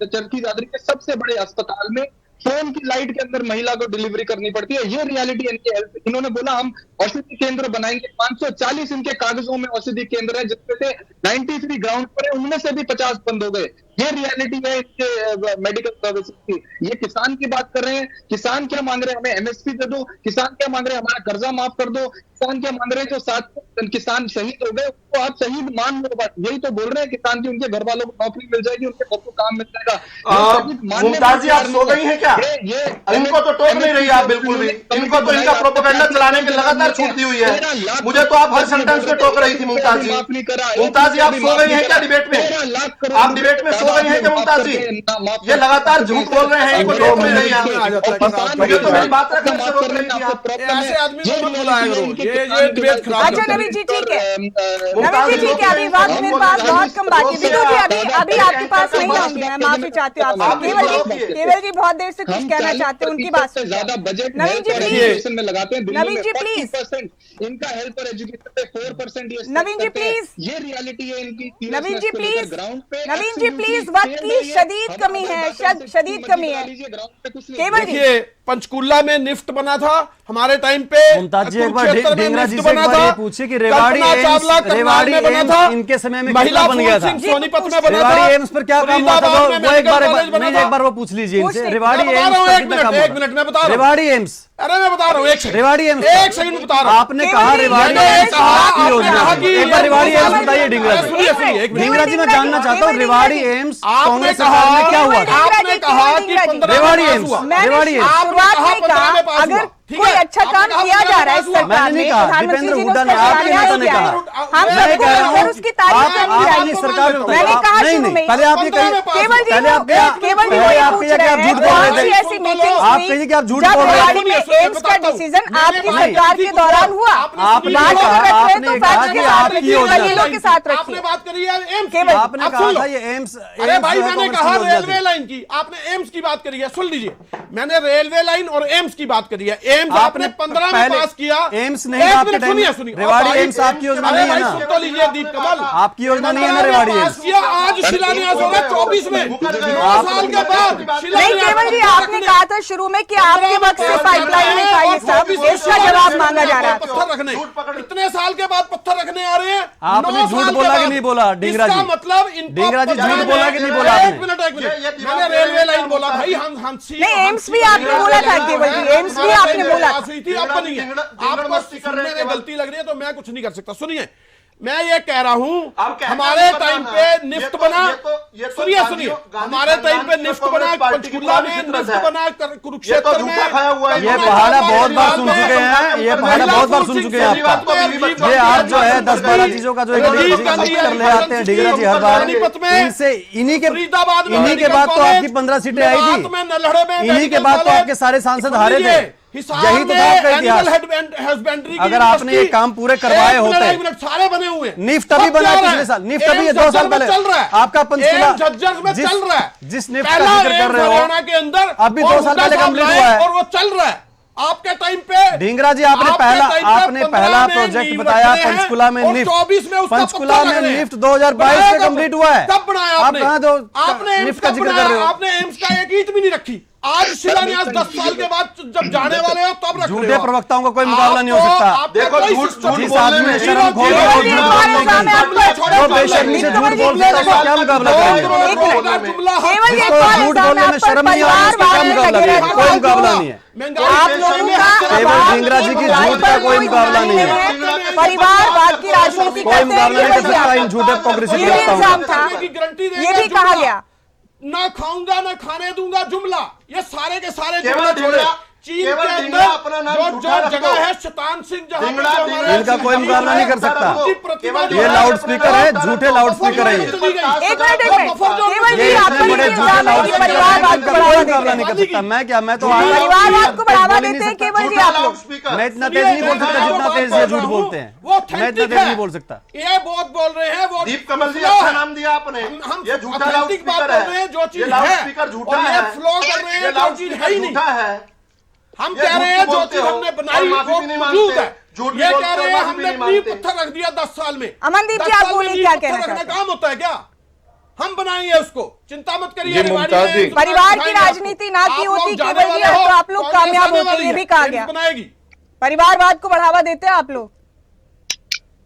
C: चरखी दादरी के सबसे बड़े अस्पताल में फोन की लाइट के अंदर महिला को डिलीवरी करनी पड़ती है, ये रियलिटी इनकी हेल्थ। इन्होंने बोला हम औषधि केंद्र बनाएंगे। 540 इनके कागजों में औषधि केंद्र है, जिसमें से 93 ग्राउंड पर है, उनमें से भी 50 बंद हो गए। ये रियलिटी है इनके मेडिकल सर्विसेज की। ये किसान की बात कर रहे हैं, किसान क्या मांग रहे हैं? हमें एमएसपी दे दो। किसान क्या मांग रहे हैं? हमारा कर्जा माफ कर दो। किसान क्या मांग रहे हैं? जो 7 किसान शहीद हो गए उसको आप शहीद मान लो। बस यही तो बोल रहे हैं किसान की, उनके घर वालों को नौकरी मिल जाएगी, उनके घर को काम मिल जाएगा।
D: मुमताज जी, आप सो गई हैं क्या? इनको तो टोक नहीं रही आप बिल्कुल भी। इनको तो इनका प्रोपेगेंडा चलाने की लगातार छूट दी हुई है। मुझे तो आप हर सेंटेंस में टोक रही थी मुमताज जी। मुमताज जी, आप सो गई हैं क्या डिबेट में? आप डिबेट में सो गई हैं क्या मुमताज जी? ये लगातार झूठ बोल रहे हैं, इनको टोक नहीं रही आप। मुझे तो मेरी बात रखने से रोक रही थी आप।
B: ऐसे आदमी को मत बुलाया करो, ये डिबेट खराब
A: अच्छा नवीन जी ठीक है, नवीन जी ठीक है, अभी वक्त मेरे पास बहुत कम बाकी। विदु जी अभी आपके पास नहीं आऊंगी, मैं माफी चाहती हूँ आपसे। केवल जी बहुत देर से कुछ कहना चाहते हैं, उनकी बात
C: ज्यादा बजट
A: नवीन जी प्लीज,
C: में लगाते हैं।
A: नवीन जी प्लीज,
C: इनका हेल्थ और एजुकेशन पे 4%।
A: नवीन जी प्लीज,
C: ये रियलिटी है इनकी।
A: नवीन जी प्लीज, नवीन जी प्लीज, वक्त की शदीद कमी है, शदीद कमी है। केवल जी,
B: पंचकुला में निफ्ट बना था हमारे टाइम पे।
E: मुमताज जी एक बार
B: कुरुक्षेत्र में
E: ढींगरा जी
B: निफ्ट
E: से एक
B: बना
E: बार
B: था।
E: ये पूछिए कि रेवाड़ी एम्स इनके समय में कितना बन गया था?
B: सोनीपत में बना था।
E: रेवाड़ी एम्स पर क्या काम हुआ था? वो एक बार वो पूछ लीजिए इनसे। रेवाड़ी एम्स पर कितना काम हुआ?
B: एक मिनट मैं बता रहा हूँ।
E: रेवाड़ी एम्स,
B: अरे मैं बता रहा हूँ, एक सेकंड।
E: रेवाड़ी एम्स,
B: एक सेकंड बता रहा हूँ।
E: आपने कहा रेवाड़ी एम्स आपकी योजना है। एक बार रेवाड़ी एम्स बताइए ढींगरा जी।
B: सुनिए सुनिए,
E: ढींगरा जी मैं जानना चाहता हूँ रेवाड़ी एम्स
B: आपने
E: कांग्रेस सरकार में क्या हुआ था?
B: आपने कहा कि 15
E: रेवाड़ी
B: में
E: एम्स,
B: पास हुआ।
E: रेवाड़ी एम्स
A: शुरुआत में कहा अगर कोई अच्छा काम किया जा रहा है इस सरकार
E: मैंने नहीं
A: में,
E: कहा,
A: प्रधानमंत्री
E: दीपेंद्र
A: जी ने
E: हुड्डा
A: उस
E: ने,
A: पर
E: आपके
A: सराहना
E: नेता ने
A: किया है।
E: कहा।
A: हम
E: मैं
A: सबको
E: कह रहा हूं,
A: मिलकर उसकी तारीफ करनी
E: आपकी
A: चाहिए।
E: सरकार में
A: मैंने कहा
E: नहीं
A: शुरू
E: नहीं
A: में,
E: पहले आप ये कहिए,
A: केवल जी
E: पहले आप क्या
A: केवल जी
E: पहले
A: वही
E: आप
A: पूछ
E: कहिए कि
A: रहे
E: आप
A: हैं,
E: झूठ बोल
A: कौन
E: रहे
A: सी
E: थे।
A: ऐसी मीटिंग
E: आप
A: हुई
E: कहिए कि आप झूठ
A: जब
E: बोल रहे थे।
A: रेवाड़ी में एम्स का डिसीजन आपकी सरकार के दौरान हुआ?
E: आपने
A: बात
E: कहा,
A: अगर रख रहे हैं
E: आपने
A: तो
E: कहा
A: फैक्ट
E: कि
A: के साथ
E: आपकी
A: रखिए,
E: योजना
A: दलीलों के साथ
B: आपने
A: रखिए।
B: बात करी है एम्स की।
A: केवल
E: आपने कहा था ये एम्स,
B: अरे भाई
E: जो है
B: मैंने
E: कांग्रेस
B: कहा
E: की योजना
B: रेलवे
E: थी।
B: लाइन की, आपने एम्स की बात करी है। सुन लीजिए, मैंने रेलवे लाइन और एम्स की बात करी है। एम्स आपने 15 में
E: पहले
B: पास किया।
E: एम्स नहीं
B: एक
E: आपके
B: मिनट
E: टाइम
B: सुनिए
E: में।
B: सुनिए,
E: रेवाड़ी
B: भाई,
E: एम्स आपकी योजना
B: अरे
E: नहीं है
B: भाई
E: ना?
B: सुन तो लीजिए दीप कमल,
E: आपकी योजना नहीं है ना
B: 15 में
E: रेवाड़ी
B: पास
E: एम्स?
B: किया, आज शिलान्यास हो रहा है 24 में, 9 साल के बाद
A: नहीं केवल जी, आपने कहा था शुरू में कि आपके वक्त से पाइपलाइन में था ये सब, इसका जवाब मांगा जा रहा है।
B: पत्थर रखने इतने साल के बाद पत्थर रखने आ रहे हैं।
E: आपने
B: 9
E: झूठ
B: साल के
E: बोला कि
B: बाद।
E: नहीं बोला ढींगरा जी?
B: इसका मतलब इनको
E: ढींगरा जी
B: पता
E: झूठ
B: है।
E: बोला कि नहीं बोला
B: एक
E: आपने?
B: मिनट मैंने रेलवे लाइन बोला भाई। हम
A: नहीं, एम्स भी आपने बोला था केवल जी, एम्स भी आपने बोला था।
B: हुई थी, अब नहीं है। आपको सुनने में गलती लग रही है तो मैं कुछ नहीं कर सकता। सुनिए, मैं ये कह रहा हूं हमारे टाइम पे निफ्ट बना। सुनिए सुनिए, हमारे टाइम पे निफ्ट बना, पंचकुला में निफ्ट बना, कुरुक्षेत्र में।
E: ये पहाड़ा बहुत बार सुन चुके हैं, ये पहाड़ा बहुत बार सुन चुके हैं आपका। ये आप जो है 10-12 चीजों का जो कर ले आते हैं ढींगरा जी हर बार। इनसे इन्हीं के बाद तो आपकी 15 सीटें आई थी, इन्हीं के बाद तो आपके सारे सांसद हारे थे। यही तो आपका इतिहास। अगर आपने ये काम पूरे करवाए होते,
B: सारे बने हुए,
E: निफ्ट अभी बना पिछले साल, निफ्ट अभी 2 साल पहले आपका पंचकुला
B: चल रहा है।
E: जिस निफ्ट का जिक्र कर रहे हो
B: के अंदर
E: अभी 2 साल पहले कंप्लीट हुआ है
B: और वो चल रहा है आपके टाइम पे।
E: ढींगरा जी आपने पहला प्रोजेक्ट बताया पंचकुला में निफ्ट।
B: 24 में
E: पंचकुला में निफ्ट 2022 में कंप्लीट हुआ है।
B: कब बनाया
E: आप कहां दो
B: आपने
E: निफ्ट का जिक्र कर रहे हो?
B: आपने एम्स का एक ईंट भी नहीं रखी। आज शिलान्यास 10 साल के बाद जब जाने वाले हो तब रख रहे हो।
E: झूठे प्रवक्ताओं का कोई मुकाबला नहीं हो सकता।
D: देखो, झूठ
E: जिस आदमी ने शर्म खोल के झूठ बोलने की, जो बेशर्मी से झूठ बोल सकता है उसका क्या मुकाबला करेंगे? जिसको झूठ बोलने में शर्म नहीं आ रही उसका क्या मुकाबला करेंगे? कोई मुकाबला नहीं है।
A: आप लोगों का
E: केवल ढींगरा जी की झूठ का कोई मुकाबला नहीं है।
A: परिवारवाद की राजनीति
E: कोई
A: करते
E: मुकाबला नहीं कर सकता
A: हैं,
E: इन झूठे कांग्रेसी
A: ये भी इल्जाम
E: प्रवक्ताओं
A: था, ये भी कहा गया।
B: ना खाऊंगा ना खाने दूंगा जुमला, ये सारे के सारे
D: केवल
B: जुमले छोड़े। चीन
D: केवल
B: के
D: ढींगरा
B: अंदर
D: अपना नाम
B: जो
D: झूठा रख
B: जगह
D: दो।
B: है शैतान सिंह, जहां पे
D: ढींगरा,
B: जो हमारे
E: इनका कोई मुकाबला नहीं कर सकता। ये लाउड स्पीकर है, झूठे लाउड स्पीकर है ये।
A: एक मिनट केवल
E: ये
A: जी आप
E: इतने बड़े झूठे लाउड स्पीकर
A: परिवारवाद को
E: कोई
A: बढ़ावा
E: मुकाबला
A: देते
E: नहीं
A: हैं,
E: कर सकता। मैं क्या, मैं तो
A: परिवारवाद को बढ़ावा देते हैं केवल जी आप लोग।
E: मैं इतना तेज नहीं बोल सकता जितना तेज ये झूठ बोलते हैं। मैं इतना तेज नहीं बोल सकता।
B: ये बहुत बोल रहे हैं वो।
D: दीप कमल जी, अच्छा नाम दिया आपने। ये झूठा लाउड स्पीकर है,
B: जो चीज
D: ये लाउड
B: है
D: स्पीकर झूठा
B: और ये
D: है,
B: फ्लो कर रहे
D: ये
B: हैं जो
D: लाउड
B: चीज है
D: स्पीकर
B: ही नहीं।
D: झूठा है।
B: हम कह रहे हैं जो चीज हमने बनाई वो मौजूद है। ये कह रहे हैं हमने नींव पत्थर रख दिया 10 साल में।
A: अमनदीप जी आप बोलिए क्या कहना चाहते हैं?
B: काम होता है क्या? हम बनाएंगे उसको, चिंता मत करिए।
A: परिवार की राजनीति ना की होती केवल जी तो आप लोग कामयाब होते, ये भी कहा गया।
B: बनाएगी
A: परिवारवाद को बढ़ावा देते हैं आप लोग?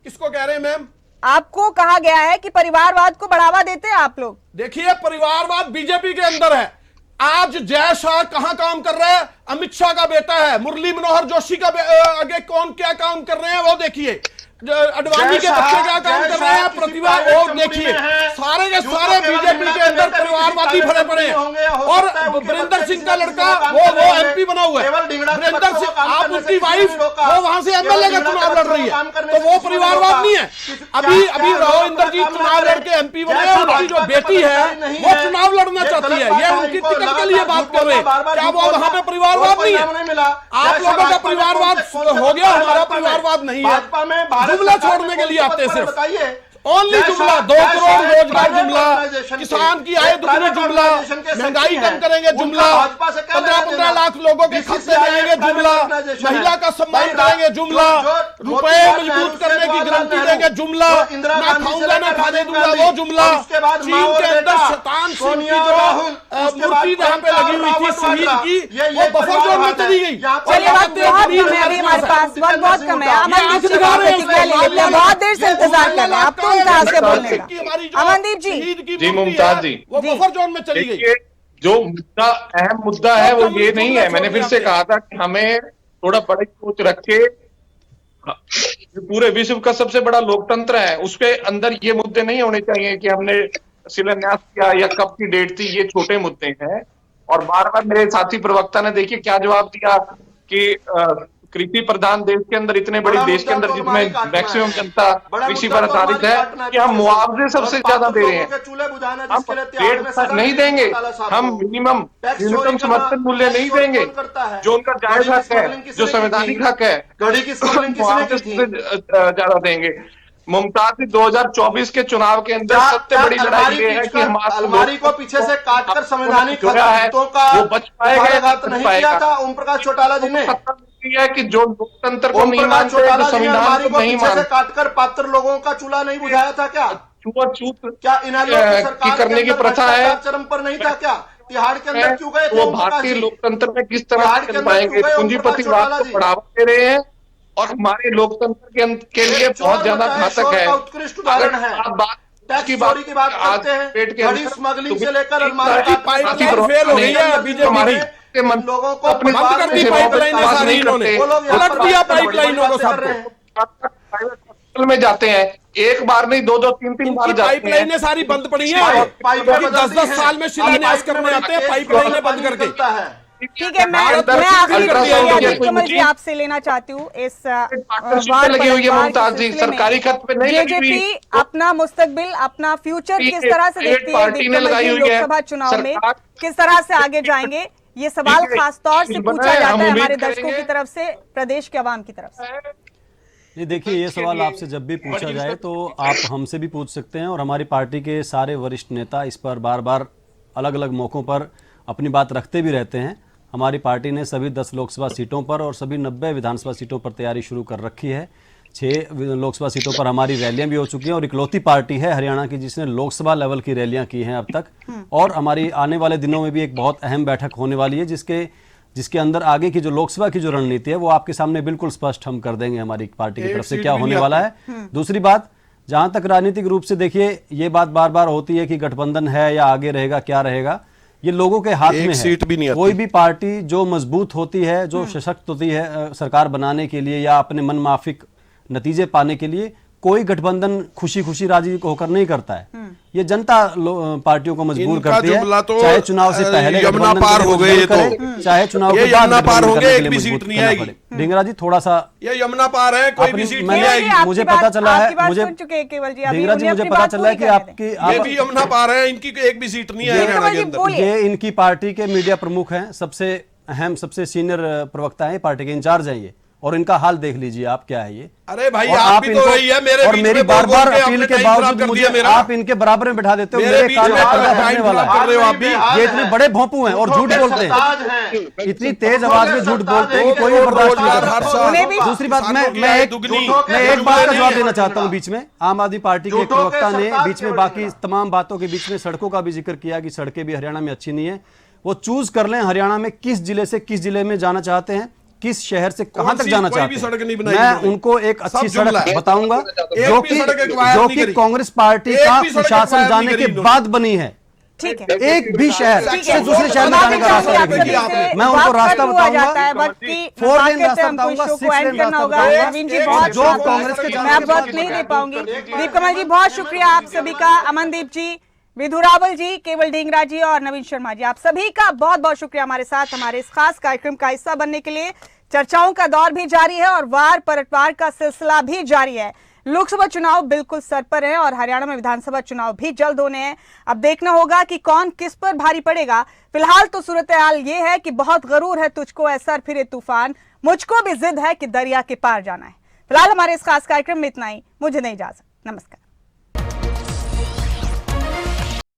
B: किसको कह रहे हैं मैम?
A: आपको कहा गया है कि परिवारवाद को बढ़ावा देते हैं आप लोग।
B: देखिए, परिवारवाद बीजेपी के अंदर है। आज जय शाह कहां काम कर रहा है? अमित शाह का बेटा है। मुरली मनोहर जोशी का आगे कौन क्या काम कर रहे हैं वो देखिए। अडवाणी के बच्चे क्या काम कर रहे हैं? प्रतिभा, और देखिए सारे के सारे बीजेपी के अंदर परिवारवादी भरे पड़े हैं। और वीरेंद्र सिंह का लड़का वो एमपी बना हुआ है। वीरेंद्र सिंह, आप उसकी वाइफ वो वहां से एमएलए का चुनाव लड़ रही है, तो वो परिवारवाद नहीं है। अभी राव इंद्रजीत चुनाव लड़के एमपी बने हैं, उनकी जो बेटी है वो चुनाव लड़ना चाहती है, ये उनकी टिकट के लिए बात कर रहे हैं। क्या वो वहां पे परिवारवाद नहीं है? आप लोगों का परिवारवाद हो गया, हमारा परिवारवाद नहीं है। जुमला छोड़ने के लिए आते हैं सिर्फ, ओनली जुमला। 2 करोड़ रोजगार जुमला, किसान की आय दुगनी जुमला, महंगाई कम करेंगे जुमला, 15-15 लाख लोगों के खाते जाएंगे जुमला, महिला का सम्मान करेंगे जुमला, रुपए मजबूत करने की गारंटी देंगे जुमला, ना खाऊंगा ना खाने दूंगा वो जुमला। चीन के अंदर शैतान सिंह की जो मूर्ति जहां पे लगी हुई थी शहीद की, वो बफर जोन में चली गई।
A: चलिए, वक्त बहुत कम है अभी हमारे पास, वक्त बहुत कम है। अमनदीप जी बहुत देर से इंतजार कर रहे हैं, आप कहाँ से बोलने का? अमनदीप
F: जी मुमताज जी,
B: वो बफर जोन में चली गई।
F: जो मुद्दा, अहम मुद्दा है वो ये नहीं है। मैंने फिर से कहा था कि हमें थोड़ा बड़ी सोच रख के, पूरे विश्व का सबसे बड़ा लोकतंत्र है, उसके अंदर ये मुद्दे नहीं होने चाहिए कि हमने शिलान्यास किया या कब की डेट थी। ये छोटे मुद्दे हैं। और बार बार मेरे साथी प्रवक्ता ने देखिए क्या जवाब दिया कि कृषि प्रधान देश के अंदर, इतने बड़े देश के अंदर जिसमें मैक्सिमम जनता कृषि पर आधारित है, कि हम मुआवजे सबसे ज्यादा दे रहे हैं। हम रेट नहीं देंगे, हम न्यूनतम समर्थन मूल्य नहीं देंगे, जो उनका जायज हक है, जो संवैधानिक हक है, मुआवजे सबसे ज्यादा देंगे। मुमताज जी, 2024 के चुनाव के अंदर सबसे बड़ी लड़ाई ये है कि
D: अलमारी को पीछे से काटकर संवैधानिक हितों का
F: वो बच पाएगा
D: नहीं किया था ओम प्रकाश चौटाला जी ने।
F: है कि जो लोकतंत्र को नहीं मानते, जो संविधान को नहीं मानते,
D: काटकर पात्र लोगों का चूल्हा नहीं बुझाया था क्या?
F: छूत
D: क्या इनेलो की सरकार
F: करने की प्रथा है,
D: चरम पर नहीं था क्या? तिहाड़ के अंदर क्यों गए थे?
F: वो भारतीय लोकतंत्र में किस तरह से पाएंगे? पूंजीपतिवाद को बढ़ावा दे रहे हैं और हमारे लोकतंत्र के लिए बहुत ज्यादा घातक है।
D: उत्कृष्ट उदाहरण है। टैक्स चोरी की बात करते हैं, बड़ी स्मगलिंग से लेकर अलमारी
B: फेल हो गई है बीजेपी
D: के लोगों को
B: अपनी बंद कर दी पाइपलाइन सारी, इन्होंने पलट दिया पाइपलाइनों को
F: सबको। में जाते हैं, एक बार नहीं 2-2, 3-3 बार जाते हैं।
B: पाइपलाइनें सारी बंद पड़ी हैं। 10-10 साल में शिलान्यास करने आते हैं, पाइपलाइनें बंद करके।
A: ठीक है, मैं आखिरी कमल जी आपसे लेना चाहती हूँ इस
F: लगी हुई है मुमताज जी, सरकारी खत पे नहीं लगी हुई।
A: बीजेपी अपना मुस्तकबिल, अपना फ्यूचर किस तरह से देखती है? लोकसभा चुनाव में किस तरह से आगे जाएंगे? ये सवाल खास तौर से पूछा जाता है हमारे दर्शकों की तरफ से, प्रदेश के अवाम की तरफ से।
E: ये देखिए, ये सवाल आपसे जब भी पूछा जाए तो आप हमसे भी पूछ सकते हैं, और हमारी पार्टी के सारे वरिष्ठ नेता इस पर बार बार अलग अलग मौकों पर अपनी बात रखते भी रहते हैं। हमारी पार्टी ने सभी 10 लोकसभा सीटों पर और सभी 90 विधानसभा सीटों पर तैयारी शुरू कर रखी है। 6 लोकसभा सीटों पर हमारी रैलियां भी हो चुकी हैं, और इकलौती पार्टी है हरियाणा की जिसने लोकसभा लेवल की रैलियां की हैं अब तक। और हमारी आने वाले दिनों में भी एक बहुत अहम बैठक होने वाली है, जिसके अंदर आगे की जो लोकसभा की जो रणनीति है वो आपके सामने बिल्कुल स्पष्ट हम कर देंगे हमारी पार्टी की तरफ से क्या होने वाला है। दूसरी बात, जहां तक राजनीतिक रूप से देखिए, ये बात बार बार होती है कि गठबंधन है या आगे रहेगा, क्या रहेगा, ये लोगों के हाथ में
B: सीट भी नहीं
E: है। कोई भी पार्टी जो मजबूत होती है, जो सशक्त होती है सरकार बनाने के लिए या अपने मनमाफिक नतीजे पाने के लिए, कोई गठबंधन खुशी खुशी राजी होकर नहीं करता है। ये जनता पार्टियों को मजबूर करती है, चाहे चुनाव से पहले
B: यमुना पार हो गए,
E: चाहे चुनाव के बाद
B: यमुना पार हो गए, एक भी सीट नहीं आएगी।
E: ढींगरा जी, थोड़ा सा
B: ये यमुना पार है, कोई भी सीट नहीं आएगी।
E: मुझे पता चला है, ढींगरा जी मुझे पता चला है कि आपकी
B: ये भी यमुना पार है, इनकी एक भी सीट नहीं आएगी।
E: ये इनकी पार्टी के मीडिया प्रमुख हैं, सबसे अहम, सबसे सीनियर प्रवक्ता है, पार्टी के इंचार्ज हैं ये, और इनका हाल देख लीजिए आप, क्या है ये।
B: अरे भाई, आप भी तो वही है, मेरे
E: और मेरी बार बार अपील के बावजूद मुझे आप इनके बराबर में बैठा देते हो। मेरे कान में पर्दा फटने वाला है। ये इतने बड़े भोंपू हैं और झूठ बोलते हैं, इतनी तेज आवाज में झूठ बोलते हैं कि कोई बर्दाश्त नहीं कर सकता। दूसरी बात, मैं एक बात का जवाब देना चाहता हूँ बीच में। आम आदमी पार्टी के प्रवक्ता ने बीच में बाकी तमाम बातों के बीच में सड़कों का भी जिक्र किया कि सड़कें भी हरियाणा में अच्छी नहीं है। वो चूज कर लें हरियाणा में किस जिले से किस जिले में जाना चाहते हैं, किस शहर से कहां तक
B: सी-
E: जाना
B: कोई
E: चाहते
B: भी
E: हैं।
B: सड़क नहीं बनाई
E: मैं
B: इन्होंने।
E: उनको एक
B: सब
E: अच्छी
B: जुमला
E: सड़क
B: है।
E: बताऊंगा
B: एक
E: जो
B: भी
E: कि
B: सड़क acquire
E: जो
B: नहीं
E: कि
B: करी।
E: कांग्रेस पार्टी
B: एक
E: का
B: भी सड़क
E: प्रशासन
B: acquire
E: जाने
B: नहीं
E: के
B: करी इन्होंने।
E: बाद बनी है।
A: ठीक है,
E: एक भी शहर
A: ठीक
E: से
A: है।
E: दूसरे शहर में
A: माफी
E: जाने का
A: चाहूंगी
E: रास्ता
A: आप
E: नहीं
A: सभी
E: दिया।
A: से,
E: मैं उनको
A: वक्त
E: रास्ता
A: खत्म हुआ जाता है,
E: बताऊंगा।
A: वक्त की
E: 4 लेन
A: नज़ाकत
E: रास्ता
A: है, हमको
E: बताऊंगा,
A: शो
E: 6
A: को एंड
E: लेन
A: करना
E: रास्ता
A: होगा।
E: बताऊंगा।
A: नवीन जी
B: एक
A: बहुत
E: जो
A: बहुत
E: कांग्रेस के
A: मैं अब वक्त नहीं दे पाऊंगी। दीप कमल जी बहुत शुक्रिया आप सभी का, अमनदीप जी, विधु रावल जी, केवल ढींगरा जी और नवीन शर्मा जी, आप सभी का बहुत बहुत शुक्रिया हमारे साथ हमारे इस खास कार्यक्रम का हिस्सा बनने के लिए। चर्चाओं का दौर भी जारी है और वार पलटवार का सिलसिला भी जारी है। लोकसभा चुनाव बिल्कुल सर पर है और हरियाणा में विधानसभा चुनाव भी जल्द होने हैं। अब देखना होगा कि कौन किस पर भारी पड़ेगा। फिलहाल तो सूरत हाल ये है कि बहुत गरूर है तुझको ऐसा फिरे तूफान, मुझको भी जिद है कि दरिया के पार जाना है। फिलहाल हमारे इस खास कार्यक्रम में इतना ही, मुझे नहीं इजाजत, नमस्कार।